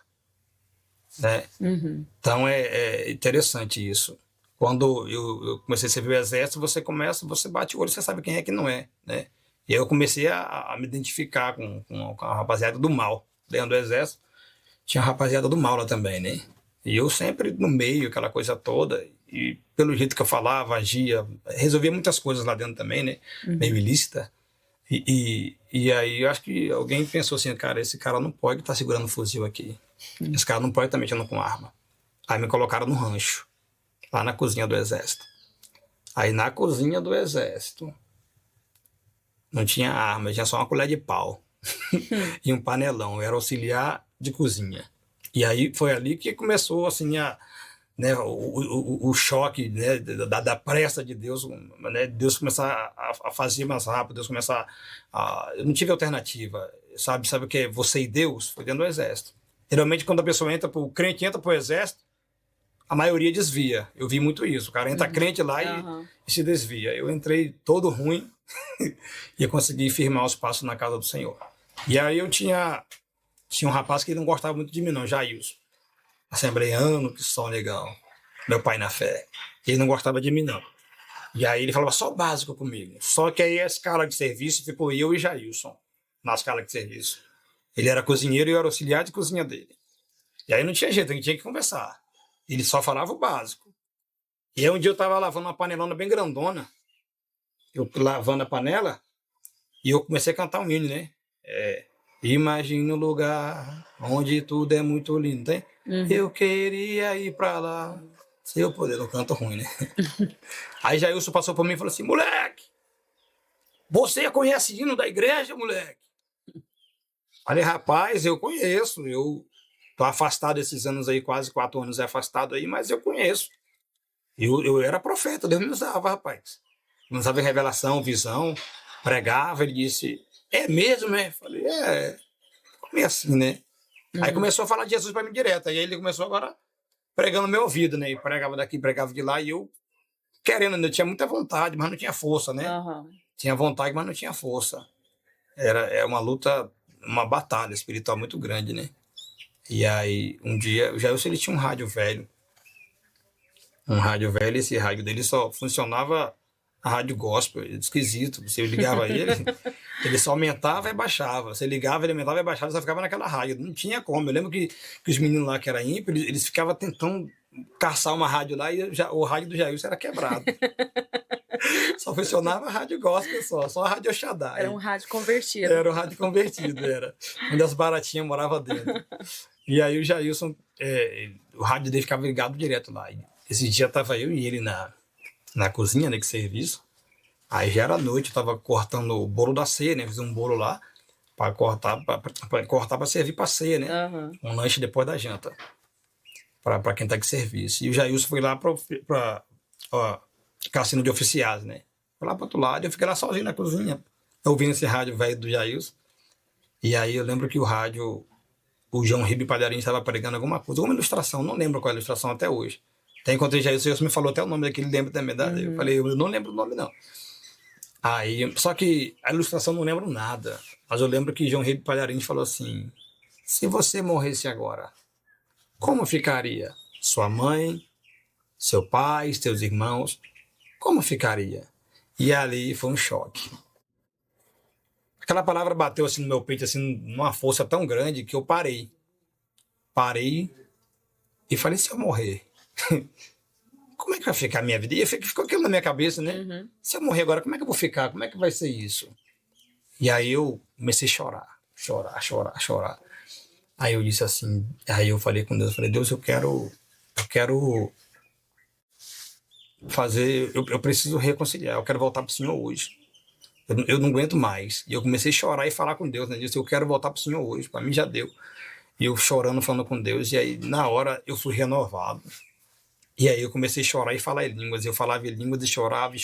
Né? Uhum. Então é interessante isso. Quando eu comecei a servir o exército, você bate o olho e você sabe quem é que não é. Né? E aí eu comecei a me identificar com a rapaziada do mal. Dentro do exército tinha a rapaziada do mal lá também, né? E eu sempre no meio, aquela coisa toda. E pelo jeito que eu falava, agia, resolvia muitas coisas lá dentro também, né? Meio ilícita. E aí eu acho que alguém pensou assim, cara, esse cara não pode estar segurando um fuzil aqui. Esse cara não pode estar mexendo com arma. Aí me colocaram no rancho, lá na cozinha do exército. Aí na cozinha do exército não tinha arma, tinha só uma colher de pau e um panelão. Eu era auxiliar de cozinha. E aí foi ali que começou assim né, o choque, né, da pressa de Deus, né, Deus começar a fazer mais rápido, Deus começar eu não tive alternativa, sabe o que é você e Deus? Foi dentro do exército. Geralmente quando a pessoa o crente entra pro exército, a maioria desvia. Eu vi muito isso, o cara entra crente lá e se desvia. Eu entrei todo ruim e eu consegui firmar os passos na casa do Senhor. E aí eu tinha um rapaz que não gostava muito de mim não, Jailson. Assembleiano, que só legal. Meu pai na fé. Ele não gostava de mim, não. E aí ele falava só o básico comigo. Só que aí a escala de serviço ficou eu e Jailson na escala de serviço. Ele era cozinheiro e eu era auxiliar de cozinha dele. E aí não tinha jeito, a gente tinha que conversar. Ele só falava o básico. E aí um dia eu tava lavando uma panelona bem grandona. Eu lavando a panela e eu comecei a cantar um hino, né? Imagina um lugar onde tudo é muito lindo, hein? Eu queria ir pra lá. Se eu poder, eu canto ruim, né? Aí Jailson passou por mim e falou assim, moleque, você conhece hino da igreja, moleque? Falei, rapaz, eu conheço, eu tô afastado esses anos aí, quase 4 anos afastado aí, mas eu conheço. Eu era profeta, Deus me usava, rapaz. Me usava em revelação, visão, pregava, ele disse, é mesmo, né? Falei, como assim, né? Aí começou a falar de Jesus para mim direto. Aí ele começou agora pregando no meu ouvido, né? E pregava daqui, pregava de lá. E eu querendo, eu tinha muita vontade, mas não tinha força, né? Tinha vontade, mas não tinha força. É uma luta, uma batalha espiritual muito grande, né? E aí, um dia, o Jailson, ele tinha um rádio velho. Esse rádio dele só funcionava a rádio gospel, esquisito. Você ligava ele só aumentava e baixava. Você ligava, ele aumentava e baixava, só ficava naquela rádio. Não tinha como. Eu lembro que os meninos lá que eram ímpios, eles ficavam tentando caçar uma rádio lá e o rádio do Jailson era quebrado. Só funcionava a rádio gospel só a rádio Oxadá. Era um rádio convertido. Era o rádio convertido, era. Onde as baratinhas moravam dentro. E aí o Jailson, o rádio dele ficava ligado direto lá. E esse dia tava eu e ele na cozinha, né, que serviço. Aí já era noite, eu tava cortando o bolo da ceia, né? Fiz um bolo lá para cortar para servir para ceia, né? Uhum. Um lanche depois da janta. Para quem tá de serviço. E o Jailson foi lá para cassino de oficiais, né? Foi lá pro outro lado, eu fiquei lá sozinho na cozinha, ouvindo esse rádio velho do Jailson. E aí eu lembro que o João Ribe Palharim estava pregando alguma coisa, alguma ilustração, não lembro qual é a ilustração até hoje. Até encontrei Jailson, o Jailson me falou até o nome daquele, lembra também. Eu falei, eu não lembro o nome, não. Aí, só que a ilustração não lembro nada. Mas eu lembro que João Ribe Palharim falou assim: se você morresse agora, como ficaria sua mãe, seu pai, seus irmãos? Como ficaria? E ali foi um choque. Aquela palavra bateu assim no meu peito, assim, numa força tão grande que eu parei. Parei e falei, se eu morrer, como é que vai ficar a minha vida? E ficou aquilo na minha cabeça, né? Uhum. Se eu morrer agora, como é que eu vou ficar? Como é que vai ser isso? E aí eu comecei a chorar. Aí eu disse assim, aí eu falei com Deus, eu falei, Deus, eu quero fazer, eu preciso reconciliar, eu quero voltar para o Senhor hoje. Eu não aguento mais. E eu comecei a chorar e falar com Deus, né? Eu disse, eu quero voltar para o Senhor hoje, para mim já deu. E eu chorando, falando com Deus, e aí na hora eu fui renovado. E aí eu comecei a chorar e falar em línguas. Eu falava em línguas e chorava.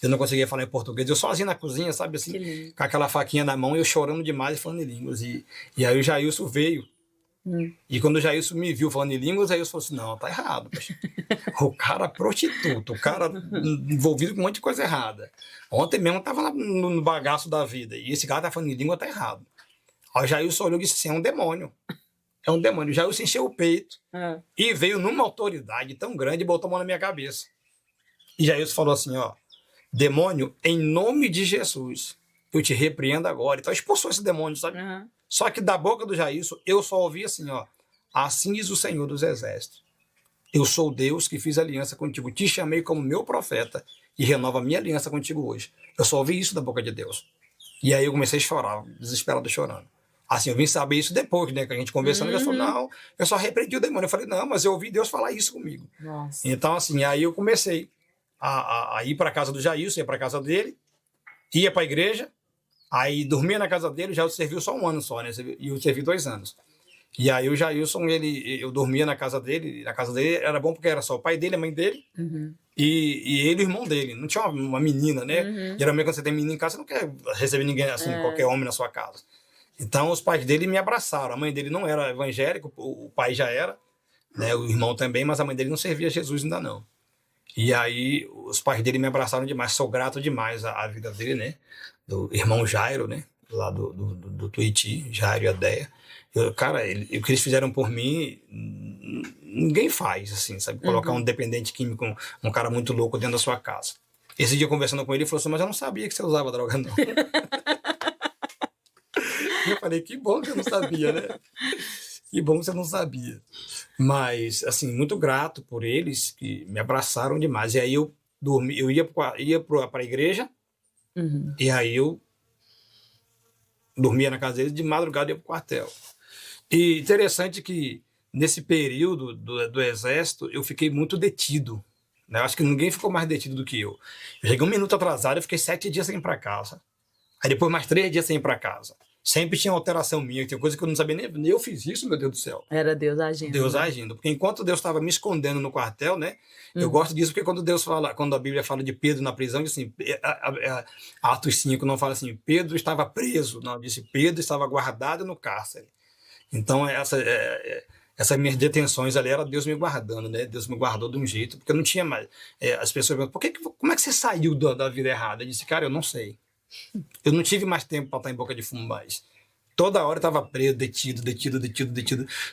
Eu não conseguia falar em português. Eu sozinho na cozinha, sabe assim, com aquela faquinha na mão, eu chorando demais e falando em línguas. E aí o Jailson veio. E quando o Jailson me viu falando em línguas, aí eu falei assim, não, tá errado. O cara prostituto, o cara envolvido com um monte de coisa errada. Ontem mesmo eu tava lá no bagaço da vida. E esse cara tá falando em língua, tá errado. Aí o Jailson olhou e disse assim, é um demônio. É um demônio. O Jailson encheu o peito e veio numa autoridade tão grande e botou a mão na minha cabeça. E Jailson falou assim, ó, demônio, em nome de Jesus, eu te repreendo agora. Então expulsou esse demônio, sabe? Só que da boca do Jailson, eu só ouvi assim, ó, assim diz o Senhor dos Exércitos. Eu sou Deus que fiz aliança contigo, te chamei como meu profeta e renovo a minha aliança contigo hoje. Eu só ouvi isso da boca de Deus. E aí eu comecei a chorar, desesperado chorando. Assim, eu vim saber isso depois, né, que a gente conversando, ele falou, não, eu só repreendi o demônio. Eu falei, não, mas eu ouvi Deus falar isso comigo. Nossa. Então, assim, aí eu comecei a ir para a casa do Jailson, ia para a casa dele, ia para a igreja, aí dormia na casa dele, já serviu só um ano só, né, e eu servi 2 anos. E aí o Jailson, eu dormia na casa dele era bom porque era só o pai dele, a mãe dele, e ele e o irmão dele. Não tinha uma menina, né? Geralmente quando você tem menina em casa, você não quer receber ninguém assim, qualquer homem na sua casa. Então os pais dele me abraçaram. A mãe dele não era evangélica, o pai já era, né? O irmão também, mas a mãe dele não servia a Jesus ainda não. E aí os pais dele me abraçaram demais, sou grato demais à vida dele, né? Do irmão Jairo, né? Lá do Tuiuti, Jairo e Adéia. Cara, o que eles fizeram por mim, ninguém faz, assim, sabe? Colocar um dependente químico, um cara muito louco dentro da sua casa. Esse dia, conversando com ele, ele falou assim, mas eu não sabia que você usava droga, não. Eu falei, que bom que eu não sabia, né? Que bom que você não sabia. Mas, assim, muito grato por eles, que me abraçaram demais. E aí eu dormi, eu ia para a igreja, e aí eu dormia na casa deles, de madrugada eu ia para o quartel. E interessante que nesse período do exército eu fiquei muito detido, né? Eu acho que ninguém ficou mais detido do que eu. Eu cheguei 1 minuto atrasado, eu fiquei 7 dias sem ir para casa. Aí depois mais 3 dias sem ir para casa. Sempre tinha alteração minha, tinha coisa que eu não sabia nem eu fiz isso, meu Deus do céu. Era Deus agindo. Deus agindo. Porque enquanto Deus estava me escondendo no quartel, né? Eu gosto disso porque quando a Bíblia fala de Pedro na prisão, diz assim, Atos 5 não fala assim, Pedro estava preso, não, disse Pedro estava guardado no cárcere. Então, essas minhas detenções ali era Deus me guardando, né? Deus me guardou de um jeito, porque eu não tinha mais. As pessoas perguntam, como é que você saiu da vida errada? Eu disse, cara, eu não sei. Eu não tive mais tempo para estar em boca de fumo mais. Toda hora eu estava preso, detido,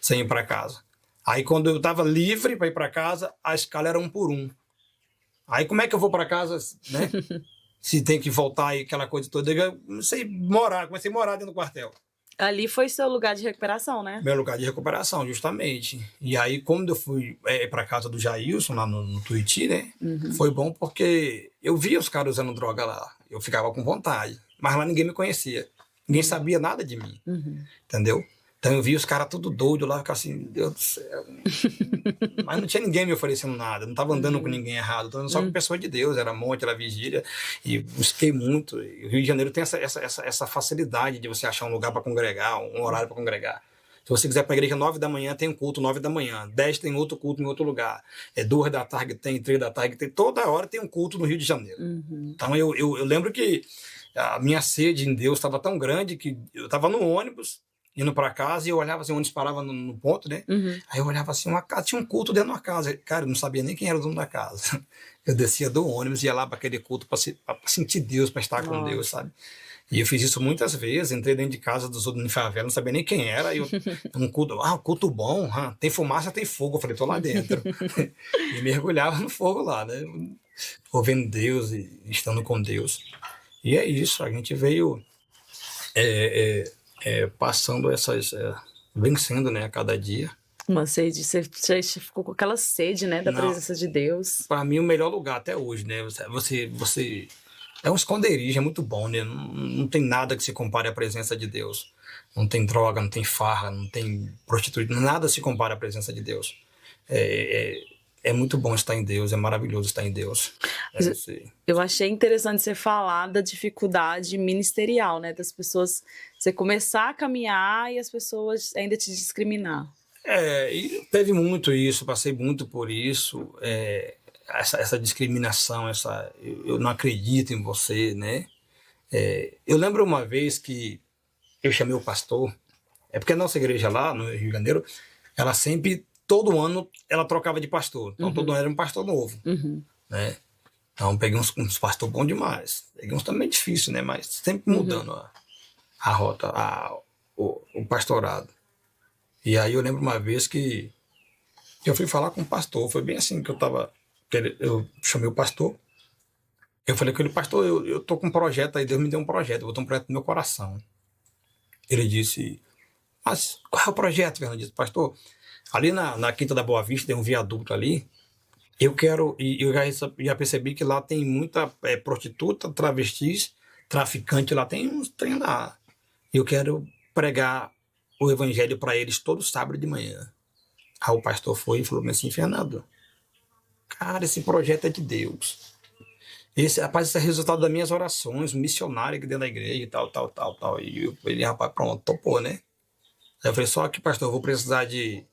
sem ir para casa. Aí, quando eu estava livre para ir para casa, a escala era 1 por 1. Aí como é que eu vou para casa, né? Se tem que voltar e aquela coisa toda. Eu comecei a morar dentro do quartel. Ali foi seu lugar de recuperação, né? Meu lugar de recuperação, justamente. E aí, quando eu fui para casa do Jailson, lá no Tuiuti, né? Foi bom porque eu via os caras usando droga lá. Eu ficava com vontade. Mas lá ninguém me conhecia. Ninguém sabia nada de mim. Entendeu? Então eu via os caras tudo doido lá, ficava assim, meu Deus do céu. Mas não tinha ninguém me oferecendo nada, não estava andando com ninguém errado, estava andando só com pessoa de Deus, era monte, era vigília, e busquei muito. E o Rio de Janeiro tem essa facilidade de você achar um lugar para congregar, um horário para congregar. Se você quiser para a igreja 9 da manhã, tem um culto 9 da manhã, 10 tem outro culto em outro lugar, 2 da tarde tem, 3 da tarde tem, toda hora tem um culto no Rio de Janeiro. Então eu lembro que a minha sede em Deus estava tão grande que eu estava no ônibus, indo para casa, e eu olhava assim, onde parava no ponto, né? Aí eu olhava assim, uma casa, tinha um culto dentro de uma casa. Cara, eu não sabia nem quem era o dono da casa. Eu descia do ônibus, ia lá para aquele culto para sentir Deus, para estar com Deus, sabe? E eu fiz isso muitas vezes, entrei dentro de casa dos outros em favela, não sabia nem quem era. E um culto bom, tem fumaça, tem fogo. Eu falei, tô lá dentro. E mergulhava no fogo lá, né? Ouvindo Deus e estando com Deus. E é isso, a gente veio passando vencendo, né, a cada dia. Uma sede, você ficou com aquela sede, né, da presença de Deus. Para mim, o melhor lugar até hoje, né, você é um esconderijo, é muito bom, né, não tem nada que se compare à presença de Deus. Não tem droga, não tem farra, não tem prostituição, nada se compara à presença de Deus. É muito bom estar em Deus, é maravilhoso estar em Deus. Eu achei interessante você falar da dificuldade ministerial, né? Das pessoas, você começar a caminhar e as pessoas ainda te discriminar. E teve muito isso, passei muito por isso, essa discriminação, eu não acredito em você, né? Eu lembro uma vez que eu chamei o pastor, porque a nossa igreja lá no Rio de Janeiro, ela sempre, todo ano, ela trocava de pastor. Então, todo ano era um pastor novo, né? Então, peguei uns pastores bons demais. Peguei uns também difíceis, né? Mas sempre mudando a rota, o pastorado. E aí eu lembro uma vez que eu fui falar com o pastor. Foi bem assim que eu chamei o pastor. Eu falei com ele, pastor, eu tô com um projeto aí, Deus me deu um projeto, eu vou ter um projeto no meu coração. Ele disse, mas qual é o projeto, Fernando? Eu disse, pastor, ali na Quinta da Boa Vista tem um viaduto ali. Eu quero, e eu já percebi que lá tem muita prostituta, travestis, traficante, lá tem uns trem lá. Eu quero pregar o evangelho para eles todo sábado de manhã. Aí o pastor foi e falou assim, Fernando, cara, esse projeto é de Deus. Esse é resultado das minhas orações, um missionário aqui dentro da igreja e tal. E ele, rapaz, pronto, topou, né? Aí eu falei, só que, pastor, eu vou precisar de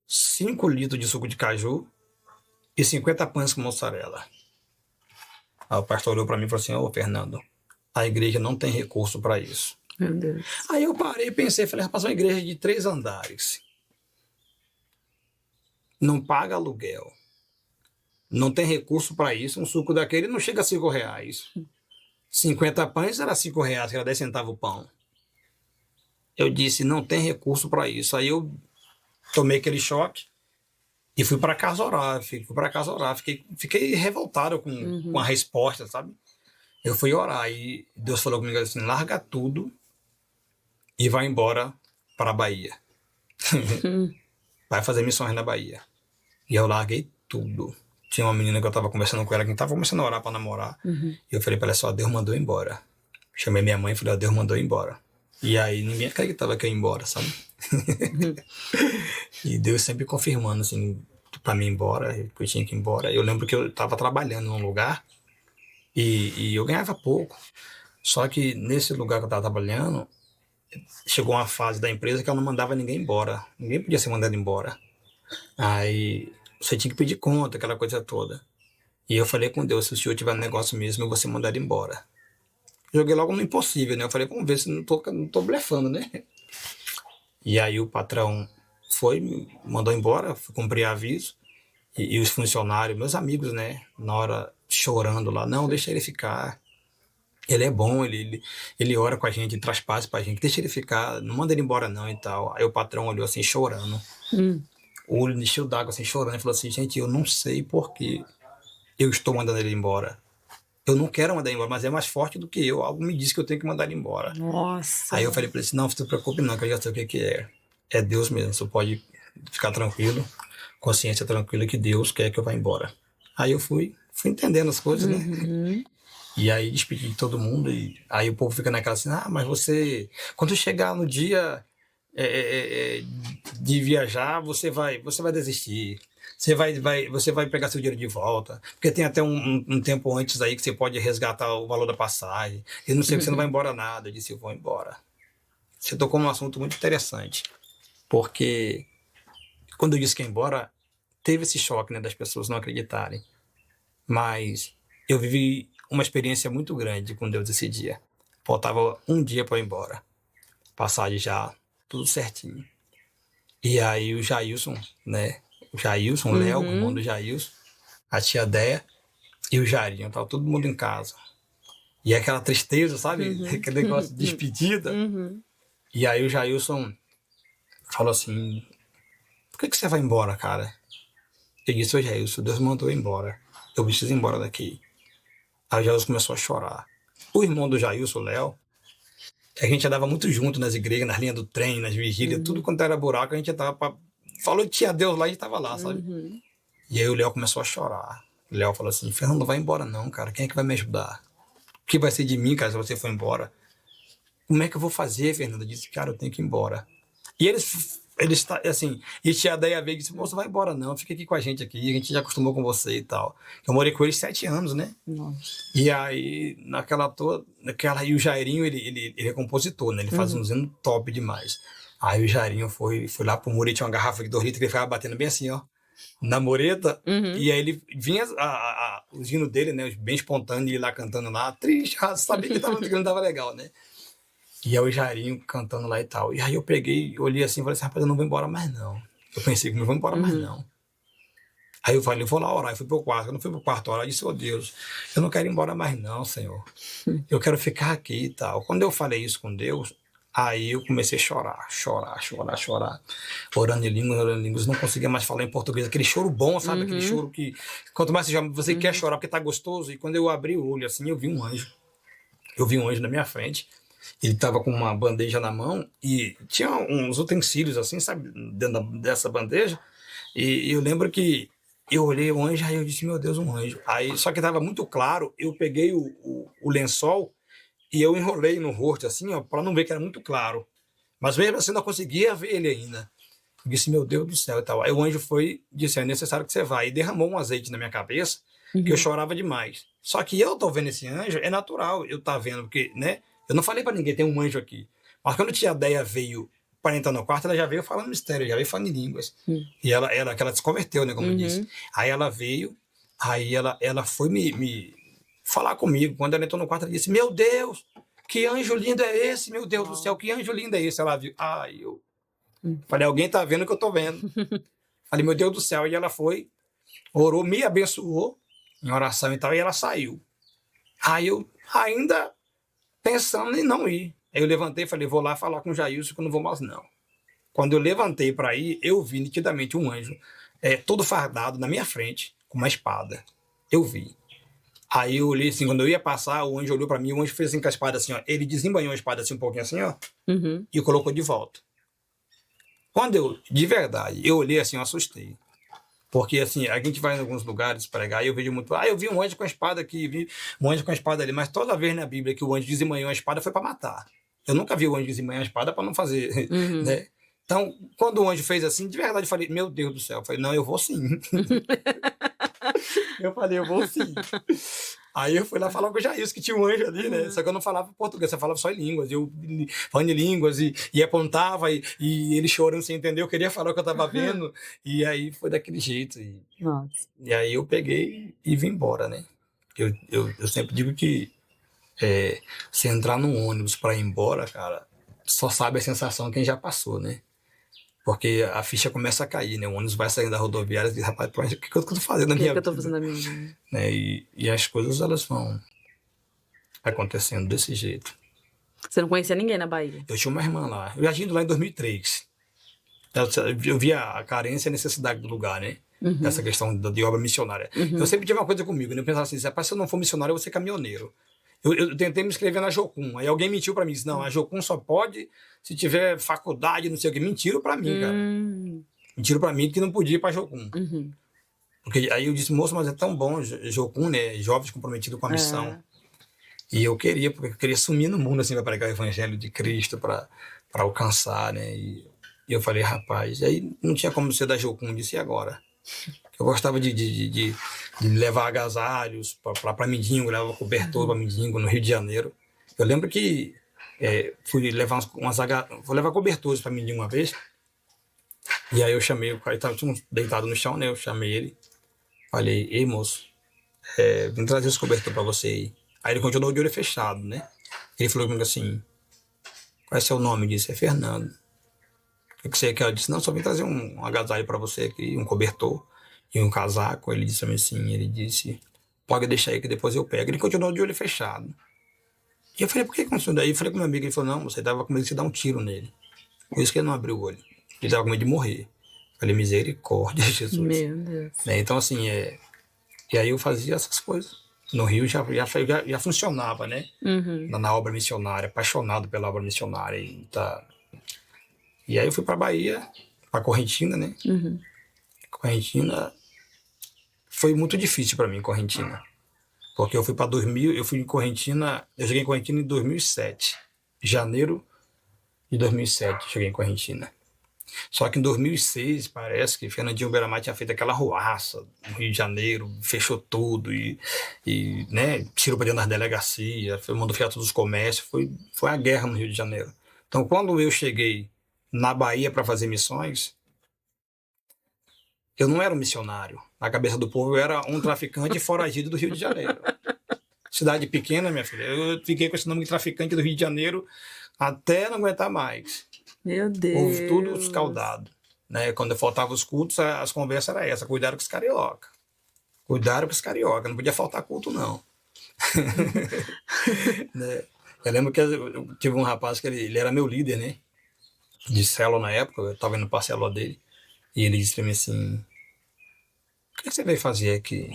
5 litros de suco de caju e 50 pães com mussarela. Aí o pastor olhou para mim e falou assim, ô Fernando, a igreja não tem recurso para isso. Meu Deus. Aí eu parei e pensei, falei, rapaz, uma igreja de 3 andares. Não paga aluguel. Não tem recurso para isso. Um suco daquele não chega a R$5. 50 pães era R$5, que era 10 centavos o pão. Eu disse, não tem recurso para isso. Aí eu tomei aquele choque e fui para casa orar. Fiquei revoltado com a resposta, sabe? Eu fui orar e Deus falou comigo assim, larga tudo e vai embora para a Bahia. Vai fazer missões na Bahia. E eu larguei tudo. Tinha uma menina que eu estava conversando com ela, que estava começando a orar para namorar. E eu falei para ela só, Deus mandou embora. Chamei minha mãe e falei, Deus mandou embora. E aí ninguém acreditava que eu ia embora, sabe? E Deus sempre confirmando, assim, para mim ir embora, que eu tinha que ir embora. Eu lembro que eu estava trabalhando num lugar e eu ganhava pouco. Só que nesse lugar que eu estava trabalhando, chegou uma fase da empresa que ela não mandava ninguém embora. Ninguém podia ser mandado embora. Aí você tinha que pedir conta, aquela coisa toda. E eu falei com Deus, se o senhor tiver um negócio mesmo, eu vou ser mandado embora. Joguei logo no impossível, né? Eu falei, vamos ver se não tô blefando, né? E aí o patrão foi, me mandou embora, fui cumprir aviso. E os funcionários, meus amigos, né? Na hora, chorando lá, não, deixa ele ficar. Ele é bom, ele ora com a gente, traz paz pra gente, deixa ele ficar, não manda ele embora não e tal. Aí o patrão olhou assim, chorando. O olho encheu d'água, assim, chorando, e falou assim, gente, eu não sei porquê, eu estou mandando ele embora. Eu não quero mandar ele embora, mas é mais forte do que eu. Algo me diz que eu tenho que mandar ele embora. Nossa. Aí eu falei pra ele assim, não, não se preocupe não, que eu já sei o que é. É Deus mesmo, você pode ficar tranquilo, consciência tranquila que Deus quer que eu vá embora. Aí eu fui entendendo as coisas, né? E aí despedi de todo mundo, e aí o povo fica naquela assim, mas você, quando chegar no dia de viajar, você vai desistir. Você vai pegar seu dinheiro de volta. Porque tem até um tempo antes aí que você pode resgatar o valor da passagem. Eu não sei que você não vai embora nada. Eu disse, eu vou embora. Você tocou num assunto muito interessante. Porque quando eu disse que ia embora, teve esse choque, né, das pessoas não acreditarem. Mas eu vivi uma experiência muito grande com Deus esse dia. Faltava um dia para eu ir embora. Passagem já, tudo certinho. E aí o Jailson, né? O Jailson, o Léo, o irmão do Jailson, a tia Déia e o Jairinho. Tava todo mundo em casa. E aquela tristeza, sabe? Aquele negócio de despedida. E aí o Jailson falou assim, por que você vai embora, cara? Eu disse, ô Jailson, Deus mandou eu ir embora. Eu preciso ir embora daqui. Aí o Jailson começou a chorar. O irmão do Jailson, o Léo, a gente andava muito junto nas igrejas, nas linhas do trem, nas vigílias, tudo quanto era buraco, a gente andava pra... Falou que tinha Deus lá, a gente tava lá, sabe? E aí o Léo começou a chorar. O Léo falou assim, Fernando, não vai embora não, cara. Quem é que vai me ajudar? O que vai ser de mim, cara, se você for embora? Como é que eu vou fazer, Fernando? Eu disse, cara, eu tenho que ir embora. E eles assim, e tia Déia veio e disse, moço, vai embora não, fica aqui com a gente aqui, a gente já acostumou com você e tal. Eu morei com eles 7 anos, né? Nossa. E aí, e o Jairinho, ele é compositor, né? Ele faz um hino top demais. Aí o Jairinho foi lá pro muro e tinha uma garrafa de 2 litros que ele ficava batendo bem assim, ó, na mureta. E aí ele vinha o hino dele, né? Bem espontâneo, ele lá cantando lá, triste, sabia que não tava legal, né? E aí o Jairinho cantando lá e tal. E aí eu peguei, olhei assim e falei assim, rapaz, eu não vou embora mais não. Eu pensei que não vou embora mais não. Aí eu falei, eu vou lá orar. Eu fui pro quarto. Quando eu fui pro quarto orar, eu disse, Deus, eu não quero ir embora mais não, Senhor. Eu quero ficar aqui e tal. Quando eu falei isso com Deus, aí eu comecei a chorar. Orando em línguas, não conseguia mais falar em português. Aquele choro bom, sabe? Aquele choro que, quanto mais você quer chorar porque tá gostoso. E quando eu abri o olho assim, eu vi um anjo. Eu vi um anjo na minha frente. Ele estava com uma bandeja na mão e tinha uns utensílios assim, sabe, dentro dessa bandeja. E eu lembro que eu olhei o anjo, aí eu disse, meu Deus, um anjo. Aí, só que estava muito claro, eu peguei o lençol e eu enrolei no rosto, assim, ó, para não ver que era muito claro. Mas mesmo assim, eu não conseguia ver ele ainda. Eu disse, meu Deus do céu e tal. Aí o anjo foi e disse, é necessário que você vá. E derramou um azeite na minha cabeça, que eu chorava demais. Só que eu tô vendo esse anjo, é natural eu tá vendo, porque, né? Eu não falei para ninguém, tem um anjo aqui. Mas quando a tia Déia veio para entrar no quarto, ela já veio falando mistério, já veio falando em línguas. E ela se converteu, né, como eu disse. Aí ela veio, aí ela foi me falar comigo. Quando ela entrou no quarto, ela disse, meu Deus, que anjo lindo é esse, meu Deus do céu, que anjo lindo é esse? Ela viu, eu falei, alguém tá vendo o que eu tô vendo. Falei, meu Deus do céu. E ela foi, orou, me abençoou em oração e tal, e ela saiu. Aí eu ainda pensando em não ir. Aí eu levantei e falei, vou lá falar com o Jailson que eu não vou mais não. Quando eu levantei para ir, eu vi nitidamente um anjo todo fardado na minha frente, com uma espada. Eu vi. Aí eu olhei assim, quando eu ia passar, o anjo olhou para mim, o anjo fez assim com a espada assim, ó. Ele desembanhou a espada assim um pouquinho assim, ó, e colocou de volta. Quando eu, de verdade, eu olhei assim, eu assustei. Porque, assim, a gente vai em alguns lugares pregar e eu vejo muito... eu vi um anjo com a espada aqui, vi um anjo com a espada ali. Mas toda vez na Bíblia que o anjo desembanhou a espada foi para matar. Eu nunca vi o anjo desembanhar a espada para não fazer, né? Então, quando o anjo fez assim, de verdade, eu falei, meu Deus do céu. Eu falei, não, eu vou sim. Eu falei, eu vou sim. Aí eu fui lá falar com o Jailson, que tinha um anjo ali, né? Só que eu não falava português, eu falava só em línguas. Eu falando em línguas e apontava e ele chorando sem entender, eu queria falar o que eu tava vendo. E aí foi daquele jeito. E aí eu peguei e vim embora, né? Eu sempre digo que se entrar num ônibus para ir embora, cara, só sabe a sensação quem já passou, né? Porque a ficha começa a cair, né? O ônibus vai saindo da rodoviária e diz, rapaz, o que eu tô fazendo na minha vida? O que eu tô fazendo na minha vida? Né? E as coisas, elas vão acontecendo desse jeito. Você não conhecia ninguém na Bahia? Eu tinha uma irmã lá. Eu já tinha ido lá em 2003. Eu via a carência e a necessidade do lugar, né? Essa questão de obra missionária. Eu sempre tive uma coisa comigo, né? Eu pensava assim, rapaz, se eu não for missionário, eu vou ser caminhoneiro. Eu tentei me inscrever na Jocum, aí alguém mentiu pra mim, disse, não, a Jocum só pode se tiver faculdade, não sei o que. Mentiram pra mim, cara. Mentiram pra mim que não podia ir pra Jocum. Porque aí eu disse, moço, mas é tão bom, Jocum, né? Jovens comprometidos com a missão. E eu queria, porque eu queria sumir no mundo, assim, para pregar o evangelho de Cristo, para alcançar, né? E eu falei, rapaz, aí não tinha como ser da Jocum, disse, e agora? Eu gostava de levar agasalhos para Mindingo, levava cobertor para Mindingo, no Rio de Janeiro. Eu lembro que fui levar vou levar cobertores para Mindingo uma vez, e aí eu chamei o cara, ele estava deitado no chão, né? Eu chamei ele, falei, ei, moço, vim trazer esse cobertor para você aí. Aí ele continuou de olho fechado, né? Ele falou comigo assim, qual é seu nome? Eu disse, é Fernando. O que você quer? Eu disse, não, só vim trazer um agasalho para você aqui, um cobertor e um casaco. Ele disse assim, ele disse, pode deixar aí que depois eu pego. Ele continuou de olho fechado. E eu falei, por que aconteceu daí? Eu falei com meu amigo, ele falou, não, você tava com medo de dar um tiro nele. Por isso que ele não abriu o olho. Ele tava com medo de morrer. Eu falei, misericórdia, Jesus. Meu Deus. Então, assim, e aí eu fazia essas coisas. No Rio já funcionava, né? Na obra missionária, apaixonado pela obra missionária. E aí eu fui para Bahia, para Correntina, né? Correntina foi muito difícil para mim, Correntina. Porque eu fui para 2000, eu cheguei em Correntina em 2007. Janeiro de 2007 cheguei em Correntina. Só que em 2006, parece que Fernandinho Beiramar tinha feito aquela ruaça no Rio de Janeiro, fechou tudo e né, tirou para dentro das delegacias, mandou fechar todos os comércios, foi a guerra no Rio de Janeiro. Então, quando eu cheguei na Bahia para fazer missões, eu não era um missionário. Na cabeça do povo, eu era um traficante foragido do Rio de Janeiro. Cidade pequena, minha filha. Eu fiquei com esse nome de traficante do Rio de Janeiro até não aguentar mais. Meu Deus. Houve tudo escaldado. Né? Quando faltava os cultos, as conversas eram essas. Cuidaram com os carioca. Cuidaram com os carioca. Não podia faltar culto, não. Né? Eu lembro que eu tive um rapaz que ele era meu líder, né? De célula na época. Eu estava indo para a célula dele. E ele disse para mim assim, o que você veio fazer aqui?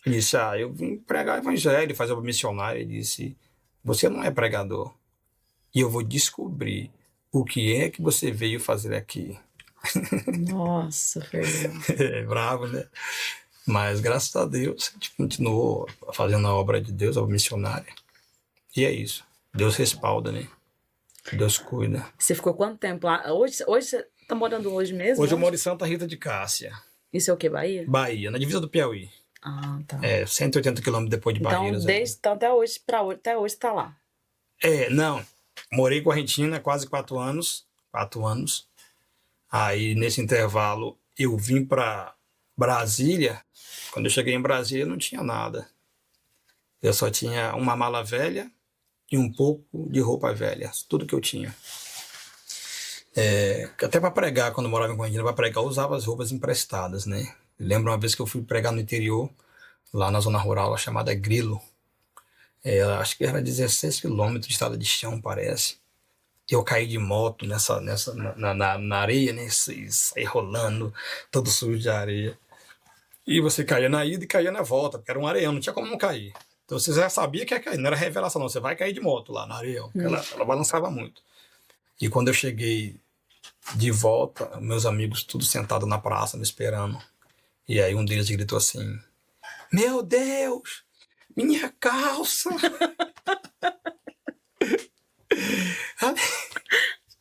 Eu disse, eu vim pregar o evangelho, fazer obra missionária. Ele disse, você não é pregador. E eu vou descobrir o que é que você veio fazer aqui. Nossa, Fernando. É bravo, né? Mas graças a Deus, a gente continuou fazendo a obra de Deus, a obra missionária. E é isso. Deus respalda, né? Deus cuida. Você ficou quanto tempo lá? Hoje você tá morando hoje mesmo? Hoje eu moro em Santa Rita de Cássia. Isso é o que, Bahia? Bahia, na divisa do Piauí. Ah, tá. 180 quilômetros depois de Barreiras. Então até hoje você tá lá. Não. Morei em Correntina quase 4 anos. 4 anos. Aí, nesse intervalo, eu vim para Brasília. Quando eu cheguei em Brasília, não tinha nada. Eu só tinha uma mala velha e um pouco de roupa velha. Tudo que eu tinha. Até para pregar, quando eu morava em Correntina, para pregar, eu usava as roupas emprestadas, né? Lembro uma vez que eu fui pregar no interior, lá na zona rural, chamada Grilo. Acho que era 16 quilômetros de estrada de chão, parece. Eu caí de moto na areia, né? Saí rolando, todo sujo de areia. E você caía na ida e caía na volta, porque era um areião, não tinha como não cair. Então você já sabia que ia cair, não era revelação, não. Você vai cair de moto lá na areião, porque ela balançava muito. E quando eu cheguei de volta, meus amigos tudo sentados na praça me esperando. E aí um deles gritou assim, meu Deus, minha calça!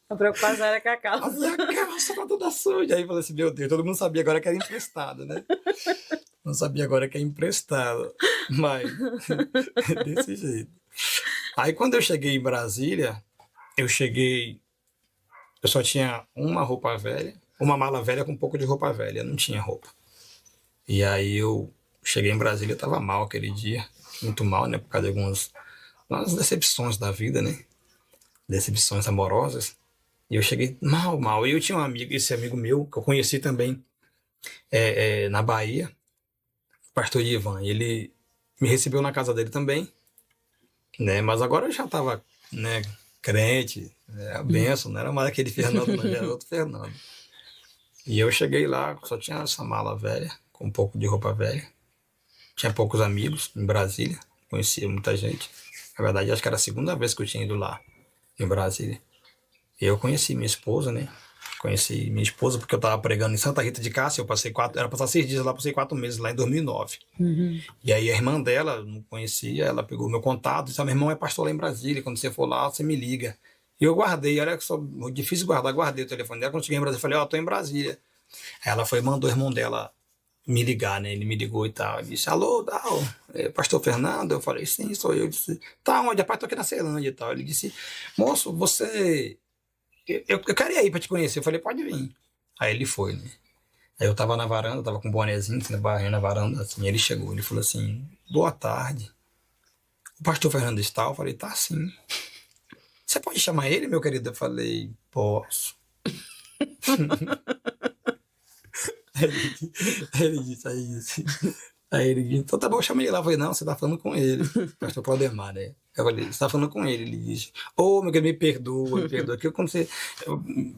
A preocupação era com a A calça. minha calça tá toda suja. Aí eu falei assim, meu Deus, todo mundo sabia agora que era emprestado, né? Não sabia agora que é emprestado. Mas, desse jeito. Aí quando eu cheguei em Brasília, eu só tinha uma roupa velha, uma mala velha com um pouco de roupa velha, não tinha roupa. E aí eu cheguei em Brasília, eu tava mal aquele dia, muito mal, né? Por causa de algumas decepções da vida, né? Decepções amorosas. E eu cheguei mal. E eu tinha um amigo, esse amigo meu, que eu conheci também na Bahia, o pastor Ivan. Ele me recebeu na casa dele também, né? Mas agora eu já tava, né, crente, a bênção, não era mais aquele Fernando, não, já era outro Fernando. E eu cheguei lá, só tinha essa mala velha, com um pouco de roupa velha. Tinha poucos amigos em Brasília, conhecia muita gente. Na verdade, acho que era a segunda vez que eu tinha ido lá, em Brasília. E eu conheci minha esposa, né? Conheci minha esposa porque eu tava pregando em Santa Rita de Cássia. Eu passei era passar 6 dias lá, passei 4 meses lá em 2009. E aí a irmã dela, não conhecia, ela pegou meu contato, disse: meu irmão é pastor lá em Brasília, quando você for lá, você me liga. E eu guardei, olha que só difícil guardar, guardei o telefone dela. Quando cheguei em Brasília, eu falei: tô em Brasília. Aí ela foi e mandou o irmão dela me ligar, né? Ele me ligou e tal. Ele disse: alô, Dal, pastor Fernando? Eu falei: sim, sou eu. Ele disse: tá onde? Rapaz, tô aqui na Ceilândia e tal. Ele disse: moço, você... Eu queria ir pra te conhecer. Eu falei: pode vir. Aí ele foi, né? Aí eu tava na varanda, tava com um bonezinho, assim, na varanda, assim. Ele chegou, ele falou assim: boa tarde. O pastor Fernando está? Eu falei: tá sim. Você pode chamar ele, meu querido? Eu falei: posso. Aí ele disse: então tá bom, chama ele lá. Eu falei: não, você tá falando com ele. Pastor Claudemar, né? Eu falei: você tá falando com ele. Ele disse: ô, meu querido, me perdoa. Que quando você...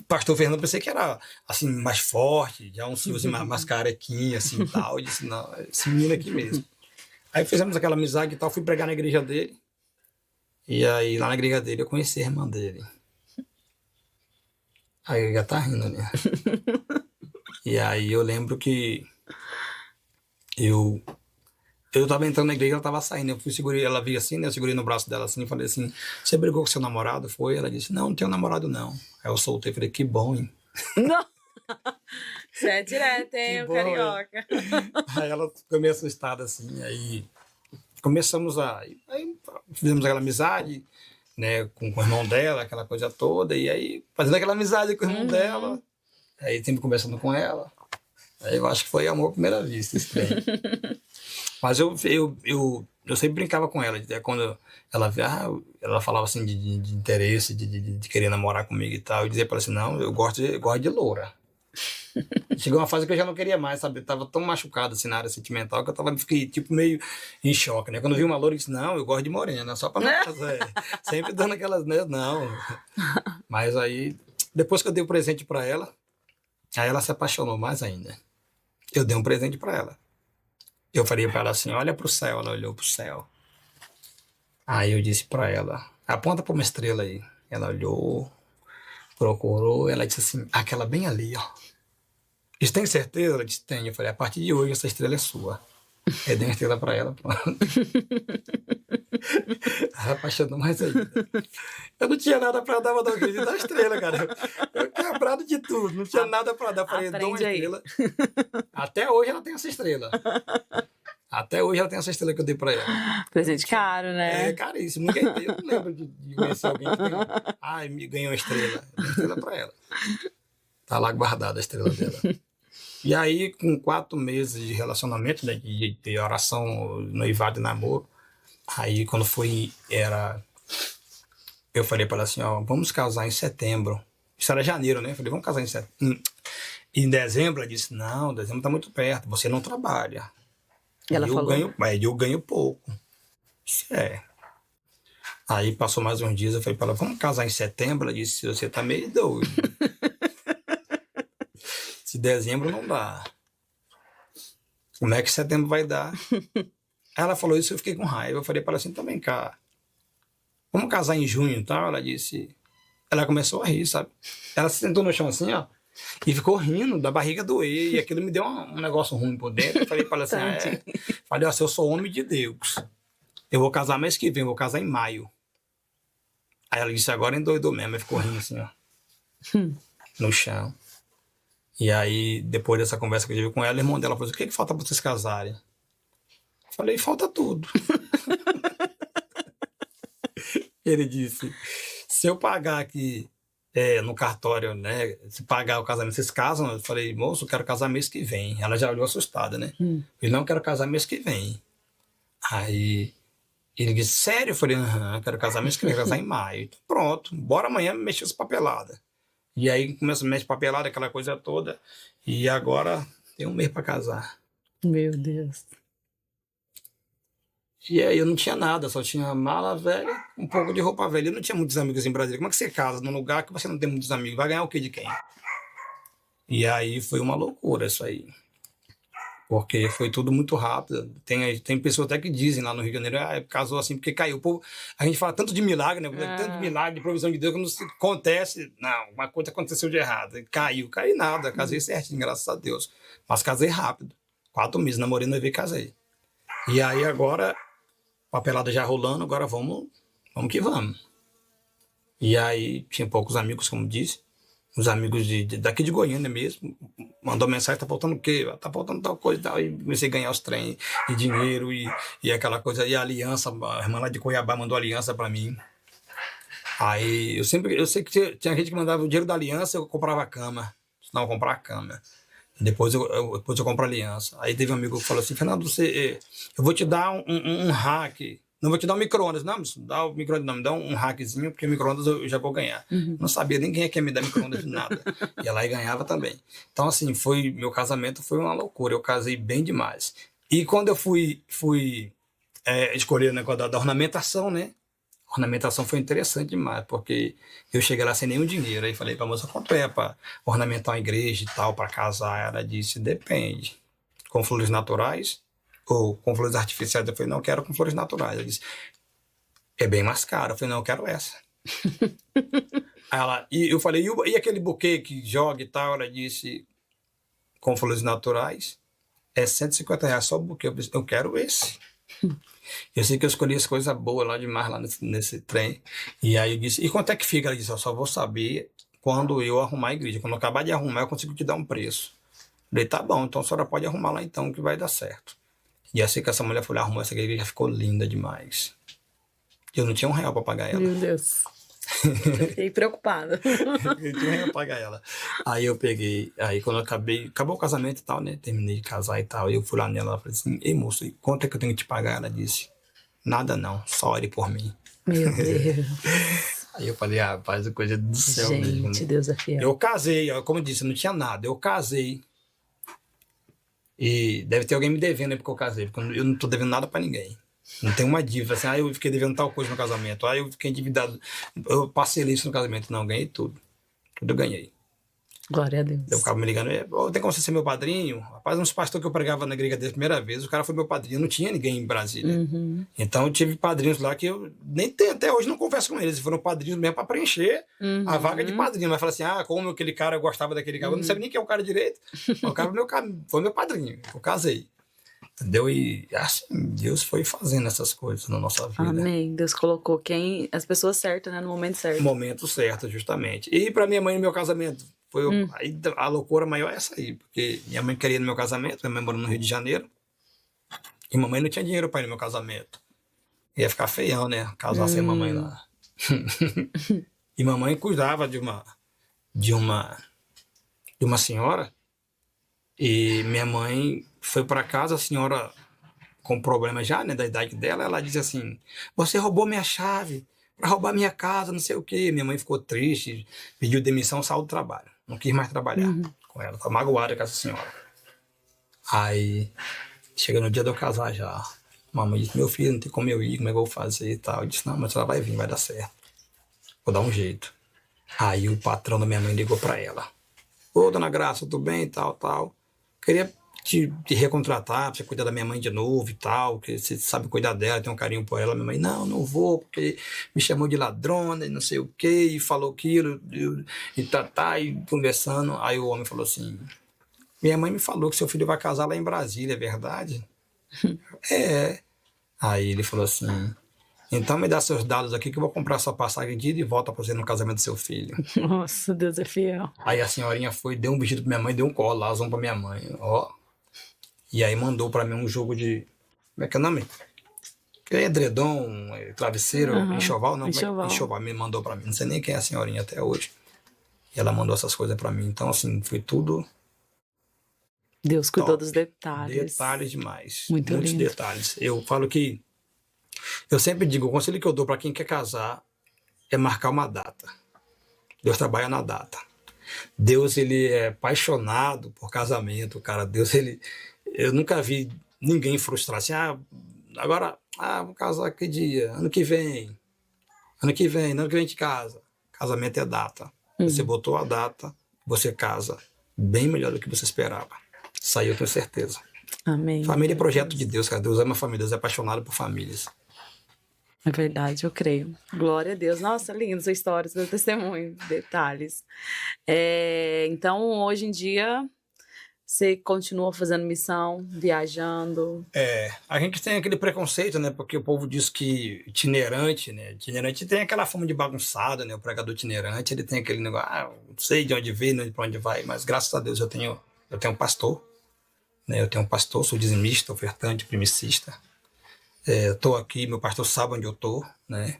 Pastor Fernando, eu pensei que era, assim, mais forte, já um senhor assim, mais carequinha, assim, e tal. Eu disse: não, esse menino aqui mesmo. Aí fizemos aquela amizade e tal, fui pregar na igreja dele. E aí, lá na igreja dele, eu conheci a irmã dele. Aí ele já tá rindo, né? E aí eu lembro que eu tava entrando na igreja, ela tava saindo. Eu fui segurei, ela veio assim, né? Eu segurei no braço dela assim e falei assim: você brigou com seu namorado? Foi? Ela disse: não, não tenho namorado, não. Aí eu soltei, falei: que bom, hein? Não! Você é direto, hein, Que o bom, carioca. Aí ela ficou meio assustada assim, aí começamos aí fizemos aquela amizade, né, com o irmão dela, aquela coisa toda, e aí fazendo aquela amizade com o irmão dela, aí sempre conversando com ela. Aí eu acho que foi amor à primeira vista, esse trem. Mas eu sempre brincava com ela, até quando ela via, ela falava assim de interesse, de querer namorar comigo e tal, eu dizia pra ela assim: não, eu gosto de loura. Chegou uma fase que eu já não queria mais, sabe? Eu tava tão machucado assim na área sentimental que fiquei tipo meio em choque, né? Quando eu vi uma loura, eu disse: não, eu gosto de morena, só pra não fazer. Sempre dando aquelas, né? Não. Mas aí, depois que eu dei o presente pra ela, aí ela se apaixonou mais ainda. Eu dei um presente pra ela. Eu falei pra ela assim: olha pro céu. Ela olhou pro céu. Aí eu disse pra ela: aponta pra uma estrela aí. Ela olhou, procurou, ela disse assim: aquela bem ali, ó. Eles têm certeza? Ela disse: tenho. Eu falei: a partir de hoje essa estrela é sua. Aí dei uma estrela pra ela, pronto. Ela apaixonou mais ainda. Eu não tinha nada pra dar, mas não queria dar estrela, cara. Eu quebrado de tudo, não tinha nada pra dar. Eu falei: dou uma Aprende aí. estrela. Até hoje ela tem essa estrela. Até hoje ela tem essa estrela que eu dei pra ela. Presente caro, né? É caríssimo. Ninguém tem. Eu não lembro de conhecer alguém que tem. Ai, me ganhou uma estrela. Eu dei uma estrela pra ela. Tá lá guardada a estrela dela. E aí, com 4 meses de relacionamento, né, de oração, noivado e namoro, aí quando eu falei para ela assim: ó, vamos casar em setembro. Isso era janeiro, né? Eu falei: vamos casar em setembro. Em dezembro, ela disse: não, dezembro tá muito perto, você não trabalha. E ela falou: eu ganho pouco. Isso é. Aí passou mais uns dias, eu falei para ela: vamos casar em setembro? Ela disse: você tá meio doido. Se dezembro não dá, como é que setembro vai dar? Aí ela falou isso, eu fiquei com raiva. Eu falei para ela assim: também, cara, vamos casar em junho e tal? Ela disse... Ela começou a rir, sabe? Ela se sentou no chão assim, ó, e ficou rindo, da barriga doer, e aquilo me deu um negócio ruim por dentro. Eu falei para ela assim: Falei: ó, se eu sou homem de Deus, eu vou casar mês que vem, eu vou casar em maio. Aí ela disse: agora endoidou mesmo. Ela ficou rindo assim, ó, no chão. E aí, depois dessa conversa que eu tive com ela, o irmão dela falou: o que falta para vocês casarem? Eu falei: falta tudo. Ele disse: se eu pagar aqui no cartório, né? Se pagar o casamento, vocês casam? Eu falei: moço, eu quero casar mês que vem. Ela já olhou assustada, né? Eu não quero casar mês que vem. Aí ele disse: sério? Eu falei: aham, quero casar mês que vem, casar em maio. Então, pronto, bora amanhã mexer as papeladas. E aí começa a mexer papelada, aquela coisa toda. E agora tem um mês para casar. Meu Deus. E aí eu não tinha nada, só tinha mala velha, um pouco de roupa velha. Eu não tinha muitos amigos em Brasília. Como é que você casa num lugar que você não tem muitos amigos? Vai ganhar o quê de quem? E aí foi uma loucura isso aí. Porque foi tudo muito rápido. Tem pessoas até que dizem lá no Rio de Janeiro, casou assim porque caiu. O povo, a gente fala tanto de milagre, né? Tanto de milagre, de provisão de Deus, quando acontece, não, uma coisa aconteceu de errado. Caiu nada, casei certinho, graças a Deus. Mas casei rápido. 4 meses, namorei, noivei e casei. E aí agora, papelada já rolando, agora vamos que vamos. E aí tinha poucos amigos, como disse. Os amigos daqui de Goiânia mesmo, mandou mensagem, tá faltando o quê? Tá faltando tal coisa e tal. E comecei a ganhar os trem, e dinheiro, e aquela coisa. E a aliança, a irmã lá de Cuiabá mandou aliança pra mim. Aí eu sei que tinha gente que mandava o dinheiro da aliança, eu comprava a cama. Senão eu comprava a cama. Depois eu compro a aliança. Aí teve um amigo que falou assim, Fernando, eu vou te dar um hack. Não vou te dar um micro-ondas, não, dá o micro-ondas, não, me dá um hackzinho, porque micro-ondas eu já vou ganhar. Não sabia nem quem é que ia me dar micro-ondas de nada. Ia lá e ganhava também. Então, assim, meu casamento foi uma loucura. Eu casei bem demais. E quando eu fui escolher o negócio da ornamentação, né? A ornamentação foi interessante demais, porque eu cheguei lá sem nenhum dinheiro. Aí falei pra moça, quanto é pra ornamentar uma igreja e tal, pra casar? Ela disse, depende. Com flores naturais ou com flores artificiais? Eu falei, não, quero com flores naturais. Ela disse, é bem mais caro. Eu falei, não, eu quero essa. E eu falei, e aquele buquê que joga e tal? Ela disse, com flores naturais, é R$ 150 só o buquê. Eu disse, eu quero esse. Eu sei que eu escolhi as coisas boas lá demais, lá nesse trem. E aí eu disse, e quanto é que fica? Ela disse, eu só vou saber quando eu arrumar a igreja. Quando eu acabar de arrumar, eu consigo te dar um preço. Eu falei, tá bom, então a senhora pode arrumar lá então, que vai dar certo. E assim que essa mulher foi lá, arrumou essa igreja, ficou linda demais. Eu não tinha R$ 1 pra pagar ela. Meu Deus. Fiquei preocupada. Eu tinha R$ 1 pra pagar ela. Aí eu peguei, aí quando acabou o casamento e tal, né? Terminei de casar e tal. Eu fui lá nela, ela falei assim, ei moço, quanto é que eu tenho que te pagar? Ela disse, nada não, só ore por mim. Meu Deus. Aí eu falei, rapaz, coisa do céu mesmo. Gente, Deus é fiel. Eu casei, como eu disse, não tinha nada. Eu casei. E deve ter alguém me devendo, né, porque eu casei. Porque eu não tô devendo nada pra ninguém. Não tem uma dívida, assim, eu fiquei devendo tal coisa no casamento. Aí eu fiquei endividado. Eu passei isso no casamento. Não, ganhei tudo. Tudo eu ganhei. Glória a Deus. Eu ficava me ligando, tem como você ser meu padrinho? Rapaz, uns pastores que eu pregava na igreja desde a primeira vez, o cara foi meu padrinho, não tinha ninguém em Brasília. Então eu tive padrinhos lá que eu nem tenho, até hoje não converso com eles, eles foram padrinhos mesmo para preencher a vaga de padrinho. Mas fala assim, como aquele cara, eu gostava daquele cara, eu não sabia nem quem é o cara direito. O cara foi meu padrinho, eu casei. Entendeu? E assim, Deus foi fazendo essas coisas na nossa vida. Amém. Deus colocou as pessoas certas, né, no momento certo. No momento certo, justamente. E para minha mãe, no meu casamento, aí a loucura maior é essa aí, porque minha mãe queria ir no meu casamento, minha mãe morando no Rio de Janeiro, e mamãe não tinha dinheiro para ir no meu casamento. Ia ficar feião, né? Casar sem mamãe lá. E mamãe cuidava de uma senhora, e minha mãe foi para casa, a senhora com problema já, né, da idade dela, ela disse assim, você roubou minha chave para roubar minha casa, não sei o quê. Minha mãe ficou triste, pediu demissão, saiu do trabalho. Não quis mais trabalhar com ela, tá magoada com essa senhora. Aí, chega no dia de eu casar já, mamãe disse, meu filho, não tem como eu ir, como é que eu vou fazer e tal. Eu disse, não, mas ela vai vir, vai dar certo. Vou dar um jeito. Aí o patrão da minha mãe ligou para ela. Ô, dona Graça, tudo bem e tal. Queria te recontratar pra você cuidar da minha mãe de novo e tal, que você sabe cuidar dela, tem um carinho por ela. Minha mãe, não vou, porque me chamou de ladrona e não sei o quê, e falou aquilo, e conversando. Aí o homem falou assim, minha mãe me falou que seu filho vai casar lá em Brasília, é verdade? É. Aí ele falou assim, então me dá seus dados aqui que eu vou comprar sua passagem de ida e volta pra você no casamento do seu filho. Nossa, Deus é fiel. Aí a senhorinha foi, deu um vestido pra minha mãe, deu um colarão pra minha mãe, ó. E aí mandou pra mim um jogo de... Como é que é o nome? Edredom, travesseiro, enxoval, não? Enxoval, me mandou pra mim. Não sei nem quem é a senhorinha até hoje. E ela mandou essas coisas pra mim. Então, assim, foi tudo... Deus cuidou top. dos detalhes. Detalhes demais. Muitos detalhes. Eu falo que... Eu sempre digo, o conselho que eu dou pra quem quer casar é marcar uma data. Deus trabalha na data. Deus, ele é apaixonado por casamento, cara. Deus, ele... Eu nunca vi ninguém frustrar assim, agora, vou casar que dia? Ano que vem a gente casa. Casamento é data. Você botou a data, você casa. bem melhor do que você esperava. Isso aí eu tenho certeza. Amém. Família é projeto de Deus, cara. Deus ama a família, Deus é apaixonado por famílias. É verdade, eu creio. Glória a Deus. Nossa, lindo sua história, seu testemunho, detalhes. Então, hoje em dia, você continua fazendo missão, viajando. A gente tem aquele preconceito, né? Porque o povo diz que itinerante, né? Itinerante tem aquela forma de bagunçada, né? O pregador itinerante, ele tem aquele negócio, não sei de onde veio, nem para onde vai, mas graças a Deus eu tenho um pastor, né? Eu tenho um pastor, sou dizimista, ofertante, primicista. Estou aqui, meu pastor sabe onde eu estou, né?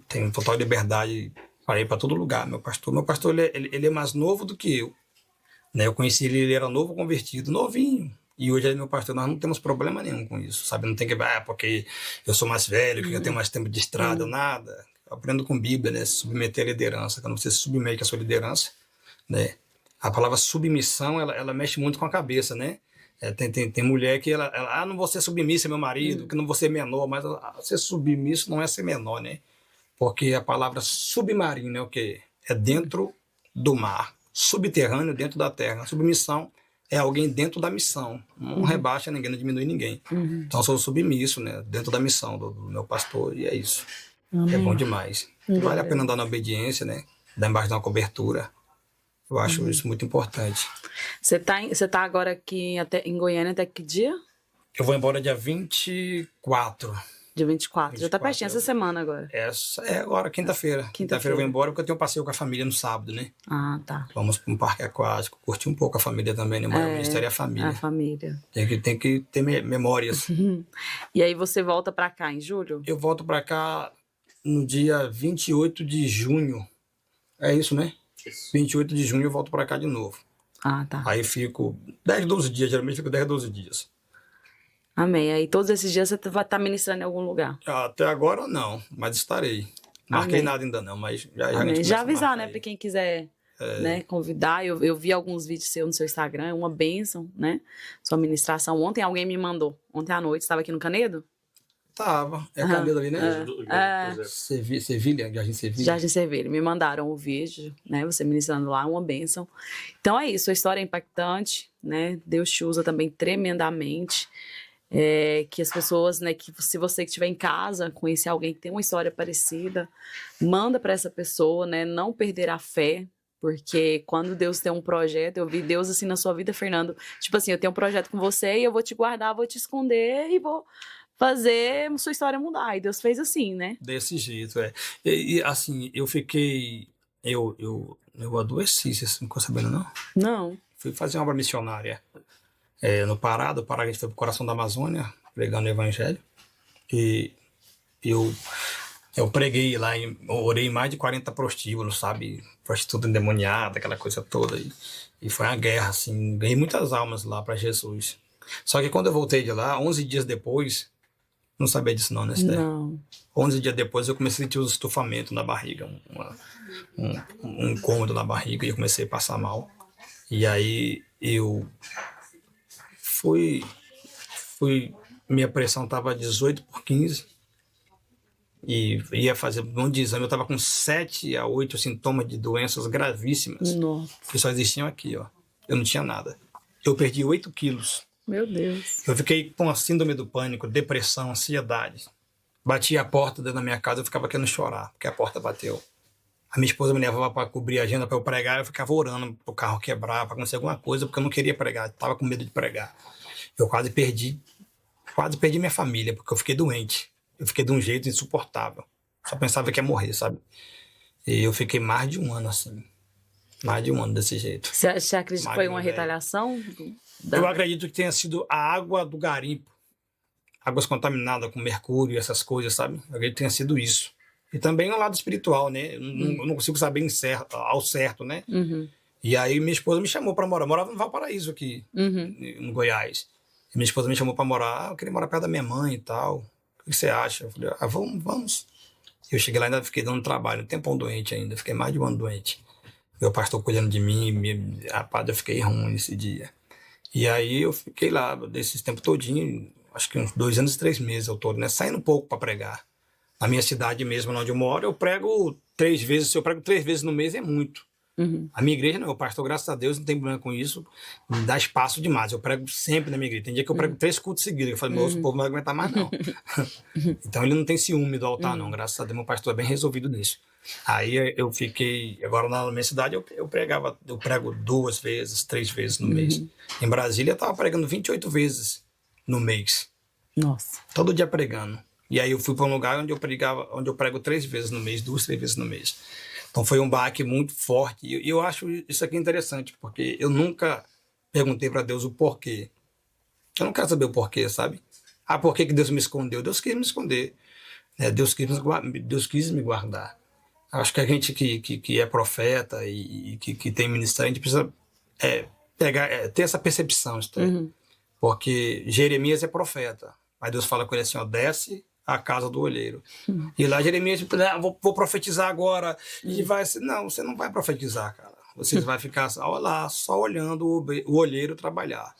Tenho total liberdade para ir para todo lugar. Meu pastor ele é mais novo do que eu, né? Eu conheci ele era novo convertido, novinho. E hoje ele é meu pastor, nós não temos problema nenhum com isso, sabe? Não tem que, porque eu sou mais velho, que eu tenho mais tempo de estrada, nada. Eu aprendo com Bíblia, né? Se submeter à liderança, quando você se submete à sua liderança, né? A palavra submissão, ela mexe muito com a cabeça, né? Tem mulher que ela não vou ser submissa, meu marido, que não vou ser menor, mas ser submisso não é ser menor, né? Porque a palavra submarino é o quê? É dentro do mar, subterrâneo dentro da terra. Submissão é alguém dentro da missão, não rebaixa ninguém, não diminui ninguém. Então eu sou submisso, né? Dentro da missão do meu pastor, e é isso. Amém. É bom demais. Vale a pena andar na obediência, né? Dar embaixo de uma cobertura. Eu acho isso muito importante. Você tá agora aqui em Goiânia até que dia? Eu vou embora dia 24. Dia 24. Já tá 24, pertinho essa semana agora. Essa é agora, quinta-feira. Quinta-feira eu vou embora porque eu tenho um passeio com a família no sábado, né? Ah, tá. Vamos para um parque aquático, curtir um pouco a família também, né? O ministério é a família. A família. Tem que ter memórias. E aí você volta pra cá em julho? Eu volto para cá no dia 28 de junho. É isso, né? 28 de junho eu volto para cá de novo. Ah, tá. Aí fico 10, 12 dias, geralmente fico 10, 12 dias. Amém. Aí todos esses dias você vai estar ministrando em algum lugar? Até agora não, mas estarei. Marquei nada ainda não, mas já avisar, né, para quem quiser, né, convidar. Eu vi alguns vídeos seus no seu Instagram, é uma bênção, né? Sua ministração. Ontem alguém me mandou, ontem à noite, estava aqui no Canedo? Tava. É Canedo ali, né? Sevilha, Jardim Sevilha. Jardim Sevilha. Me mandaram o vídeo, né? Você ministrando lá, uma bênção. Então é isso, a história é impactante, né? Deus te usa também tremendamente. Que as pessoas, né, que se você que estiver em casa, conhecer alguém que tem uma história parecida, manda para essa pessoa, né, não perder a fé, porque quando Deus tem um projeto, eu vi Deus assim na sua vida, Fernando, tipo assim, eu tenho um projeto com você e eu vou te guardar, vou te esconder e vou fazer sua história mudar, e Deus fez assim, né? Desse jeito, E assim, eu fiquei, eu adoeci, você não ficou sabendo não? Não. Fui fazer uma obra missionária. No Pará, a gente foi pro coração da Amazônia, pregando o evangelho. E eu preguei lá, orei em mais de 40 prostíbulos, sabe? Prostituta endemoniada, aquela coisa toda. E foi uma guerra, assim. Ganhei muitas almas lá para Jesus. Só que quando eu voltei de lá, 11 dias depois, não sabia disso não, né, Esther? Não. 11 dias depois eu comecei a sentir os estufamentos na barriga, um incômodo na barriga, e eu comecei a passar mal. E aí eu minha pressão estava 18/15 e ia fazer um monte de exame. Eu estava com 7 a 8 sintomas de doenças gravíssimas. Nossa. Que só existiam aqui, ó. Eu não tinha nada. Eu perdi 8 quilos. Meu Deus. Eu fiquei com a síndrome do pânico, depressão, ansiedade. Batia a porta dentro da minha casa, eu ficava querendo chorar, porque a porta bateu. A minha esposa me levava para cobrir a agenda para eu pregar, eu ficava orando para o carro quebrar, para acontecer alguma coisa, porque eu não queria pregar, estava com medo de pregar. Eu quase perdi minha família, porque eu fiquei doente. Eu fiquei de um jeito insuportável. Só pensava que ia morrer, sabe? E eu fiquei mais de um ano assim. Mais de um ano desse jeito. Você acredita que foi uma retaliação? Eu acredito que tenha sido a água do garimpo. Águas contaminadas com mercúrio e essas coisas, sabe? Eu acredito que tenha sido isso. E também o lado espiritual, né? Eu não consigo saber ao certo, né? Uhum. E aí minha esposa me chamou para morar. Eu morava no Valparaíso aqui, no Goiás. E minha esposa me chamou para morar. Eu queria morar perto da minha mãe e tal. O que você acha? Eu falei, vamos. Eu cheguei lá e ainda fiquei dando trabalho. Um tempão doente ainda. Fiquei mais de um ano doente. Meu pastor cuidando de mim. Rapaz, eu fiquei ruim esse dia. E aí eu fiquei lá, desses tempo todinho, acho que uns 2 anos e 3 meses ao todo, né? Saindo um pouco para pregar. Na minha cidade mesmo, onde eu moro, eu prego 3 vezes. Se eu prego 3 vezes no mês, é muito. A minha igreja não, o pastor, graças a Deus, não tem problema com isso, me dá espaço demais. Eu prego sempre na minha igreja. Tem dia que eu prego 3 cultos seguidos. Eu falo, meu, o povo não vai aguentar mais, não. Então ele não tem ciúme do altar, não. Graças a Deus, meu pastor é bem resolvido nisso. Aí eu fiquei, agora na minha cidade, eu prego 2 vezes, 3 vezes no mês. Em Brasília, eu estava pregando 28 vezes no mês. Nossa. Todo dia pregando. E aí eu fui para um lugar onde eu prego 3 vezes no mês, 2, 3 vezes no mês. Então foi um baque muito forte. E eu acho isso aqui interessante, porque eu nunca perguntei para Deus o porquê. Eu não quero saber o porquê, sabe? Ah, por que Deus me escondeu? Deus quis me esconder. Deus quis me guardar. Acho que a gente que é profeta e que tem ministério, a gente precisa ter essa percepção. Porque Jeremias é profeta. Aí Deus fala com ele assim, ó, desce a casa do olheiro. E lá Jeremias, vou profetizar agora. E vai ser, não, você não vai profetizar, cara. Você vai ficar lá, só olhando o olheiro trabalhar.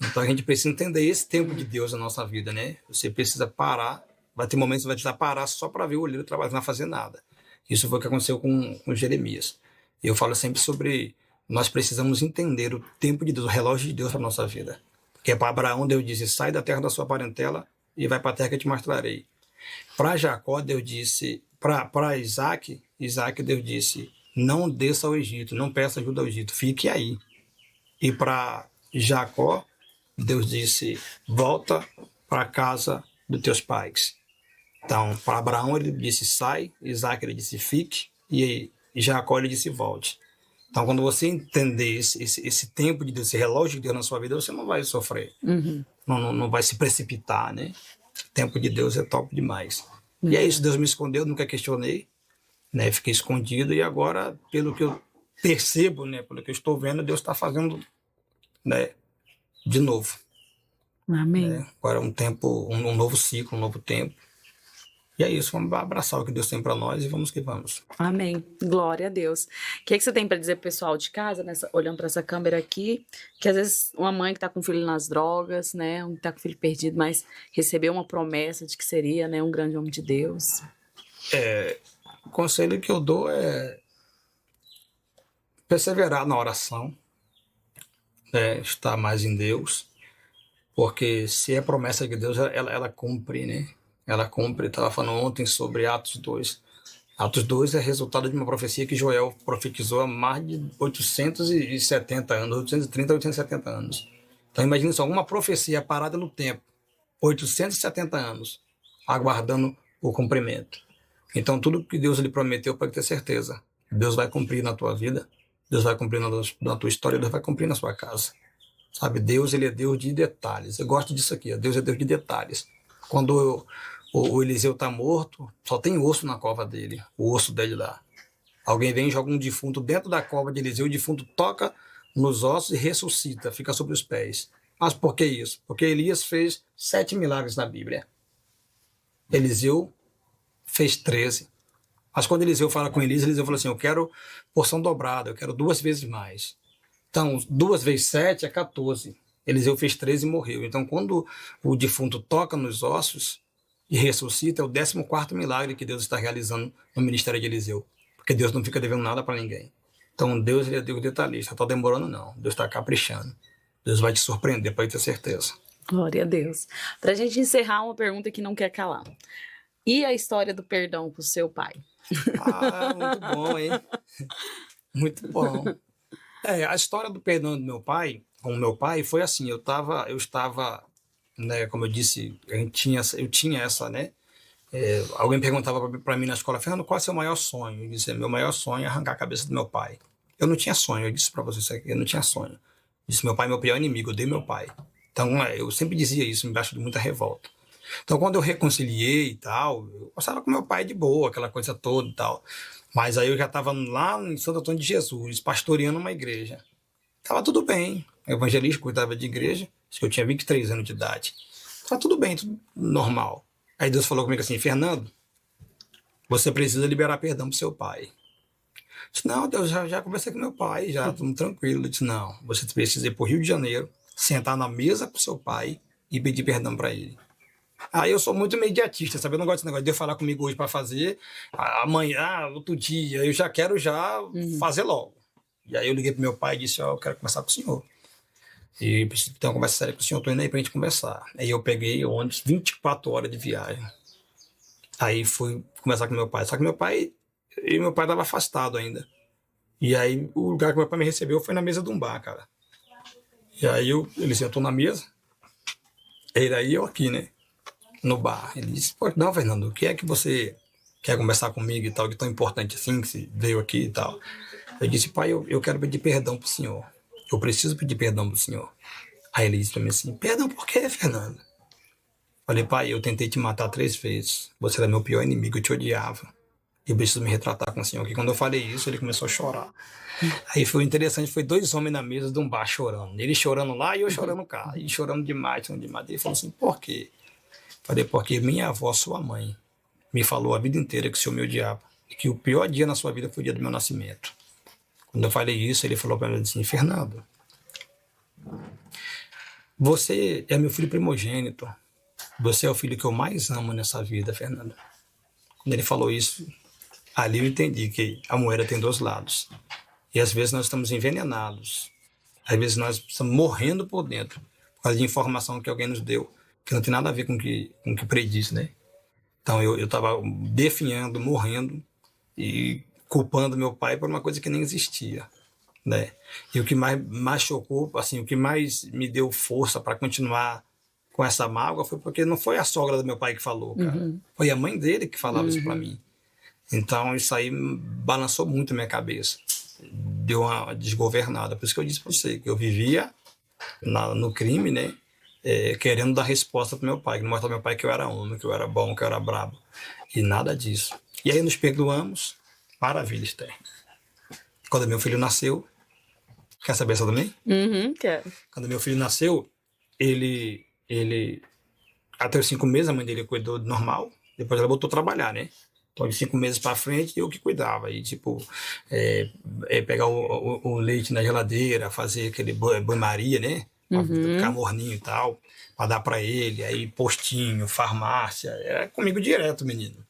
Então a gente precisa entender esse tempo de Deus na nossa vida, né? Você precisa parar, vai ter momentos que você vai precisar parar só para ver o olheiro trabalhar, não vai fazer nada. Isso foi o que aconteceu com Jeremias. Eu falo sempre sobre, nós precisamos entender o tempo de Deus, o relógio de Deus para nossa vida. Porque para Abraão, Deus disse, sai da terra da sua parentela e vai para a terra que eu te mostrarei. Para Jacó, Deus disse, para Isaac, Deus disse, não desça ao Egito, não peça ajuda ao Egito, fique aí. E para Jacó, Deus disse, volta para a casa dos teus pais. Então, para Abraão, ele disse, sai, Isaac, ele disse, fique, e Jacó, ele disse, volte. Então, quando você entender esse tempo de Deus, esse relógio de Deus na sua vida, você não vai sofrer. Não vai se precipitar, né? O tempo de Deus é top demais. E é isso, Deus me escondeu, nunca questionei, né? Fiquei escondido e agora, pelo que eu percebo, né? Pelo que eu estou vendo, Deus está fazendo, né? De novo. Amém. Né? Agora é um novo ciclo, um novo tempo. E é isso, vamos abraçar o que Deus tem para nós e vamos que vamos. Amém. Glória a Deus. O que você tem para dizer pro pessoal de casa, olhando para essa câmera aqui, que às vezes uma mãe que está com o filho nas drogas, né, um que está com o filho perdido, mas recebeu uma promessa de que seria, né, um grande homem de Deus. O conselho que eu dou é perseverar na oração, né, estar mais em Deus, porque se é promessa de Deus, ela cumpre, né? Ela cumpre. Estava falando ontem sobre Atos 2. Atos 2 é resultado de uma profecia que Joel profetizou há mais de 870 anos, 830 a 870 anos. Então imagina só, uma profecia parada no tempo, 870 anos, aguardando o cumprimento. Então tudo que Deus lhe prometeu, pode ter certeza, Deus vai cumprir na tua vida, Deus vai cumprir na tua história, Deus vai cumprir na sua casa. Sabe, Deus, ele é Deus de detalhes. Eu gosto disso aqui, Deus é Deus de detalhes. Quando o Eliseu está morto, só tem osso na cova dele, o osso dele lá. Alguém vem e joga um defunto dentro da cova de Eliseu, o defunto toca nos ossos e ressuscita, fica sobre os pés. Mas por que isso? Porque Elias fez 7 milagres na Bíblia. Eliseu fez 13. Mas quando Eliseu fala com Elias, Eliseu falou assim, eu quero porção dobrada, eu quero 2 vezes mais. Então, 2 vezes 7 é 14. Eliseu fez 13 e morreu. Então, quando o defunto toca nos ossos e ressuscita, é o 14º milagre que Deus está realizando no ministério de Eliseu. Porque Deus não fica devendo nada para ninguém. Então, Deus, ele é Deus detalhista. Não está demorando, não. Deus está caprichando. Deus vai te surpreender, pode ter certeza. Glória a Deus. Para a gente encerrar, uma pergunta que não quer calar. E a história do perdão com o seu pai? Ah, muito bom, hein? Muito bom. A história do perdão do meu pai, com o meu pai, foi assim, eu estava, né, como eu disse, eu tinha essa, né, alguém perguntava para mim na escola, Fernando, qual é o seu maior sonho? Eu disse, meu maior sonho é arrancar a cabeça do meu pai. Eu não tinha sonho, eu disse para vocês isso aqui, eu não tinha sonho. Eu disse, meu pai é meu pior inimigo, eu odeio meu pai. Então, eu sempre dizia isso, embaixo de muita revolta. Então, quando eu reconciliei e tal, eu passava com meu pai de boa, aquela coisa toda e tal. Mas aí eu já estava lá em Santo Antônio de Jesus, pastoreando uma igreja. Estava tudo bem. Evangelista, cuidava de igreja. Acho que eu tinha 23 anos de idade. Estava tudo bem, tudo normal. Aí Deus falou comigo assim, Fernando, você precisa liberar perdão pro seu pai. Eu disse, não, Deus, já conversei com meu pai, já estamos tranquilo. Eu disse, não, você precisa ir para o Rio de Janeiro, sentar na mesa com seu pai e pedir perdão para ele. Aí eu sou muito imediatista, sabe? Eu não gosto desse negócio de eu falar comigo hoje para fazer, amanhã, outro dia, eu já quero fazer logo. E aí eu liguei pro meu pai e disse, ó, eu quero conversar com o senhor. E preciso ter uma conversa séria com o senhor, tô indo aí pra gente conversar. Aí eu peguei o ônibus, 24 horas de viagem. Aí fui conversar com meu pai. Só que meu pai estava afastado ainda. E aí o lugar que meu pai me recebeu foi na mesa de um bar, cara. E aí ele sentou na mesa, ele aí eu aqui, né? No bar. Ele disse, pô, não, Fernando, o que é que você quer conversar comigo e tal, que é tão importante assim, que você veio aqui e tal. Eu disse, pai, eu quero pedir perdão pro senhor. Eu preciso pedir perdão pro senhor. Aí ele disse pra mim assim, perdão por quê, Fernando? Falei, pai, eu tentei te matar 3 vezes. Você era meu pior inimigo, eu te odiava. Eu preciso me retratar com o senhor. Que quando eu falei isso, ele começou a chorar. Aí foi interessante, foi 2 homens na mesa de um bar chorando. Ele chorando lá e eu chorando cá. E chorando demais, chorando demais. Ele falou assim, por quê? Falei, porque minha avó, sua mãe, me falou a vida inteira que o senhor me odiava. E que o pior dia na sua vida foi o dia do meu nascimento. Quando eu falei isso, ele falou para mim assim, Fernando, você é meu filho primogênito. Você é o filho que eu mais amo nessa vida, Fernando. Quando ele falou isso, ali eu entendi que a moeda tem 2 lados. E às vezes nós estamos envenenados. Às vezes nós estamos morrendo por dentro, por causa de informação que alguém nos deu, que não tem nada a ver com o que prediz, né? Então eu estava definhando, morrendo e culpando meu pai por uma coisa que nem existia, né? E o que mais chocou, assim, o que mais me deu força para continuar com essa mágoa foi porque não foi a sogra do meu pai que falou, cara. Foi a mãe dele que falava isso para mim. Então isso aí balançou muito a minha cabeça. Deu uma desgovernada. Por isso que eu disse para você que eu vivia no crime, né? Querendo dar resposta pro meu pai, que não mostrar pro meu pai que eu era homem, que eu era bom, que eu era brabo. E nada disso. E aí nos perdoamos. Maravilha, Esther. Quando meu filho nasceu, quer saber essa também? Quero. Quando meu filho nasceu, ele até os 5 meses a mãe dele cuidou normal, depois ela voltou a trabalhar, né? Então de 5 meses para frente eu que cuidava, e tipo, pegar o leite na geladeira, fazer aquele banho-maria, né? Pra ficar morninho e tal, para dar para ele, aí postinho, farmácia, era comigo direto, menino.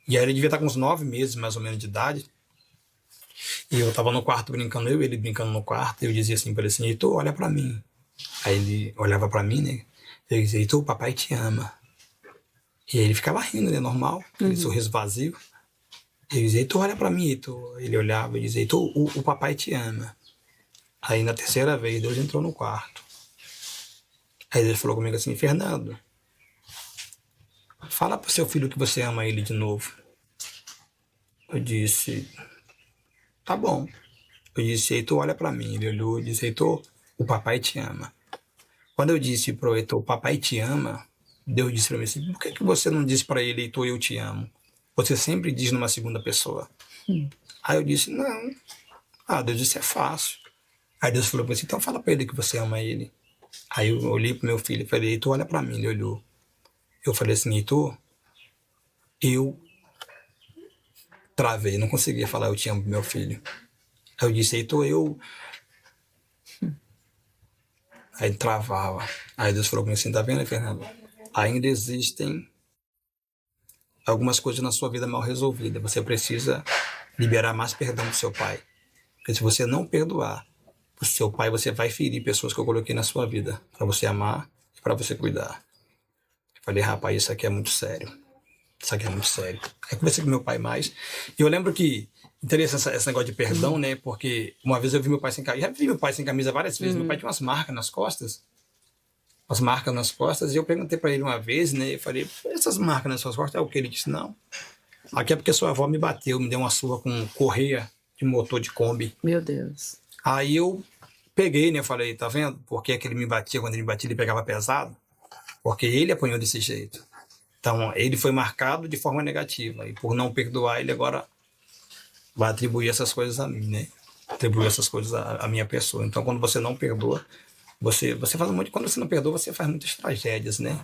E aí ele devia estar com uns 9 meses mais ou menos de idade. E eu tava no quarto brincando, eu e ele brincando no quarto, e eu dizia assim para ele assim, Heitor, olha para mim. Aí ele olhava para mim, né? Eu dizia, Heitor, papai te ama. E aí ele ficava rindo, né? Normal, aquele sorriso vazio. Eu dizia, Heitor, olha para mim, Heitor. Ele olhava e dizia, Heitor, o papai te ama. Aí na terceira vez, Deus entrou no quarto. Aí ele falou comigo assim, Fernando, fala pro seu filho que você ama ele de novo. Eu disse, tá bom. Eu disse, Heitor, olha pra mim. Ele olhou e disse, Heitor, o papai te ama. Quando eu disse pro Heitor, o papai te ama, Deus disse pra mim assim, por que você não disse pra ele, Heitor, eu te amo? Você sempre diz numa segunda pessoa. Aí eu disse, não. Deus disse, é fácil. Aí Deus falou pra mim assim, então fala pra ele que você ama ele. Aí eu olhei pro meu filho e falei, Heitor, olha pra mim. Ele olhou. Eu falei assim, Heitor, eu travei, não conseguia falar eu te amo pro meu filho. Aí eu disse, Heitor, eu... Aí ele travava. Aí Deus falou comigo assim, tá vendo, Fernando? Ainda existem algumas coisas na sua vida mal resolvidas. Você precisa liberar mais perdão do seu pai. Porque se você não perdoar o seu pai, você vai ferir pessoas que eu coloquei na sua vida para você amar e para você cuidar. Eu falei, rapaz, isso aqui é muito sério. Isso aqui é muito sério. Aí conversei com meu pai mais. E eu lembro que interessante esse negócio de perdão, né? Porque uma vez eu vi meu pai sem camisa. Já vi meu pai sem camisa várias vezes. Meu pai tinha umas marcas nas costas. Umas marcas nas costas. E eu perguntei para ele uma vez, né? Eu falei, essas marcas nas suas costas é o que? Ele disse, não. Aqui é porque sua avó me bateu, me deu uma surra com correia de motor de Kombi. Meu Deus. Aí eu peguei, né? Eu falei, tá vendo? Por que ele me batia? Quando ele me batia, ele pegava pesado. Porque ele apanhou desse jeito. Então, ele foi marcado de forma negativa. E por não perdoar, ele agora vai atribuir essas coisas a mim, né? Atribuir essas coisas à minha pessoa. Então, quando você não perdoa, você faz um monte... Quando você não perdoa, você faz muitas tragédias, né?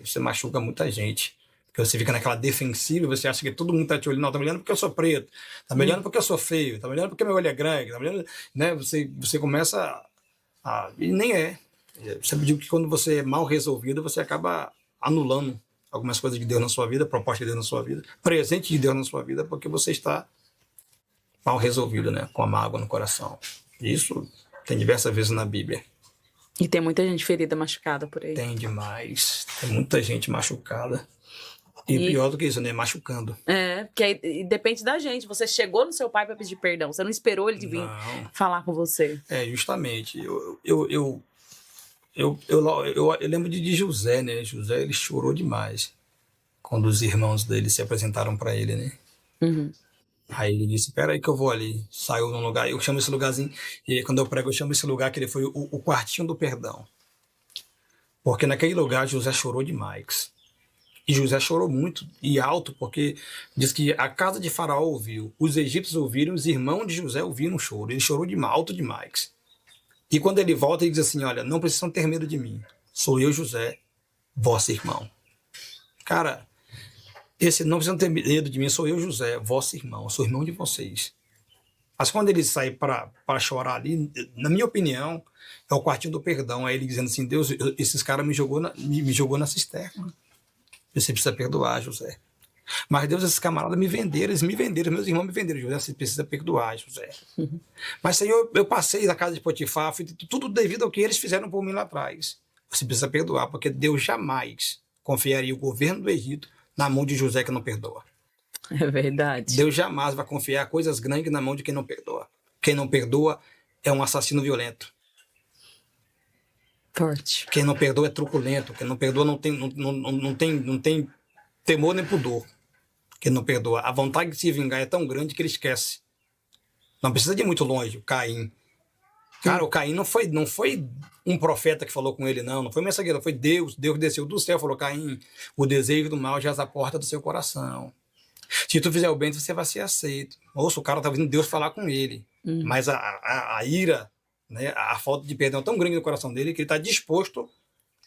Você machuca muita gente. Porque você fica naquela defensiva, você acha que todo mundo tá te olhando. Não, tá me olhando porque eu sou preto. Tá me olhando porque eu sou feio. Tá me olhando porque meu olho é grande. Tá me olhando... Né? Você começa a... E nem é. Eu sempre digo que quando você é mal resolvido, você acaba anulando algumas coisas de Deus na sua vida, proposta de Deus na sua vida, presente de Deus na sua vida, porque você está mal resolvido, né? Com a mágoa no coração. Isso tem diversas vezes na Bíblia. E tem muita gente ferida, machucada por aí. Tem demais. Tem muita gente machucada. E pior do que isso, né? Machucando. Porque aí depende da gente. Você chegou no seu pai para pedir perdão. Você não esperou ele vir falar com você. Justamente. Eu lembro de José, né? José, ele chorou demais quando os irmãos dele se apresentaram para ele, né? Uhum. Aí ele disse, espera aí que eu vou ali. Saiu num lugar, eu chamo esse lugarzinho, e aí, quando eu prego, eu chamo esse lugar que ele foi o quartinho do perdão. Porque naquele lugar José chorou demais. E José chorou muito e alto, porque diz que a casa de Faraó ouviu, os egípcios ouviram, os irmãos de José ouviram o choro. Ele chorou alto demais. E quando ele volta, ele diz assim, olha, não precisam ter medo de mim. Sou eu, José, vosso irmão. Cara, esse não precisam ter medo de mim, sou eu, José, vosso irmão, sou irmão de vocês. Mas quando ele sai para chorar ali, na minha opinião, é o quartinho do perdão. É ele dizendo assim, Deus, esses caras me jogou na cisterna. Você precisa perdoar, José. Mas Deus, esses camaradas me venderam, meus irmãos me venderam. José, você precisa perdoar, José. Uhum. Mas, Senhor, eu passei da casa de Potifar, fui tudo devido ao que eles fizeram por mim lá atrás. Você precisa perdoar, porque Deus jamais confiaria o governo do Egito na mão de José que não perdoa. É verdade. Deus jamais vai confiar coisas grandes na mão de quem não perdoa. Quem não perdoa é um assassino violento. Forte. Quem não perdoa é truculento. Quem não perdoa não tem temor nem pudor. Quem não perdoa. A vontade de se vingar é tão grande que ele esquece. Não precisa de ir muito longe. O Caim. Cara, o Caim não foi um profeta que falou com ele, não. Não foi mensageiro, foi Deus. Deus desceu do céu e falou, Caim, o desejo do mal já é a porta do seu coração. Se tu fizer o bem, você vai ser aceito. Ouça, o cara tá ouvindo Deus falar com ele. Mas a ira, né, a falta de perdão é tão grande no coração dele que ele está disposto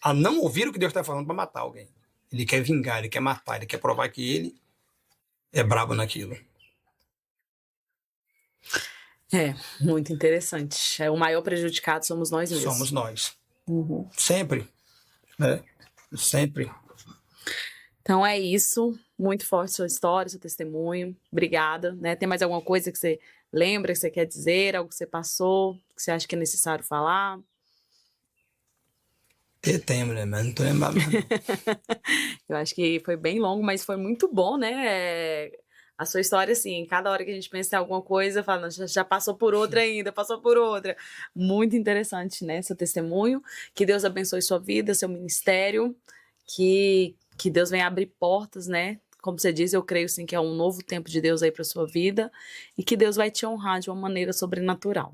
a não ouvir o que Deus está falando para matar alguém. Ele quer vingar, ele quer matar, ele quer provar que ele é brabo naquilo. Muito interessante. O maior prejudicado somos nós mesmos. Somos nós. Uhum. Sempre. Né? Sempre. Então é isso. Muito forte sua história, seu testemunho. Obrigada. Né? Tem mais alguma coisa que você lembra, que você quer dizer? Algo que você passou, que você acha que é necessário falar? Tem, mulher, mas não tô lembrando. Eu acho que foi bem longo, mas foi muito bom, né? A sua história, assim, cada hora que a gente pensa em alguma coisa, fala, já passou por outra ainda, passou por outra. Muito interessante, né? Seu testemunho. Que Deus abençoe sua vida, seu ministério. Que Deus venha abrir portas, né? Como você diz, eu creio sim que é um novo tempo de Deus aí para sua vida. E que Deus vai te honrar de uma maneira sobrenatural.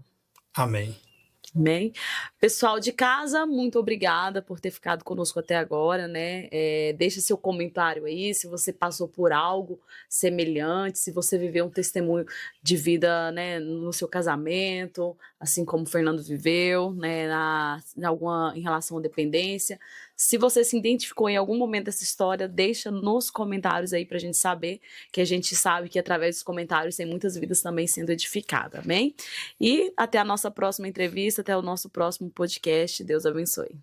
Amém. Amém. Pessoal de casa, muito obrigada por ter ficado conosco até agora, né? Deixa seu comentário aí, se você passou por algo semelhante, se você viveu um testemunho de vida, né, no seu casamento, assim como o Fernando viveu, né, em relação à dependência. Se você se identificou em algum momento dessa história, deixa nos comentários aí pra gente saber, que a gente sabe que através dos comentários tem muitas vidas também sendo edificadas, amém? E até a nossa próxima entrevista, até o nosso próximo podcast. Deus abençoe.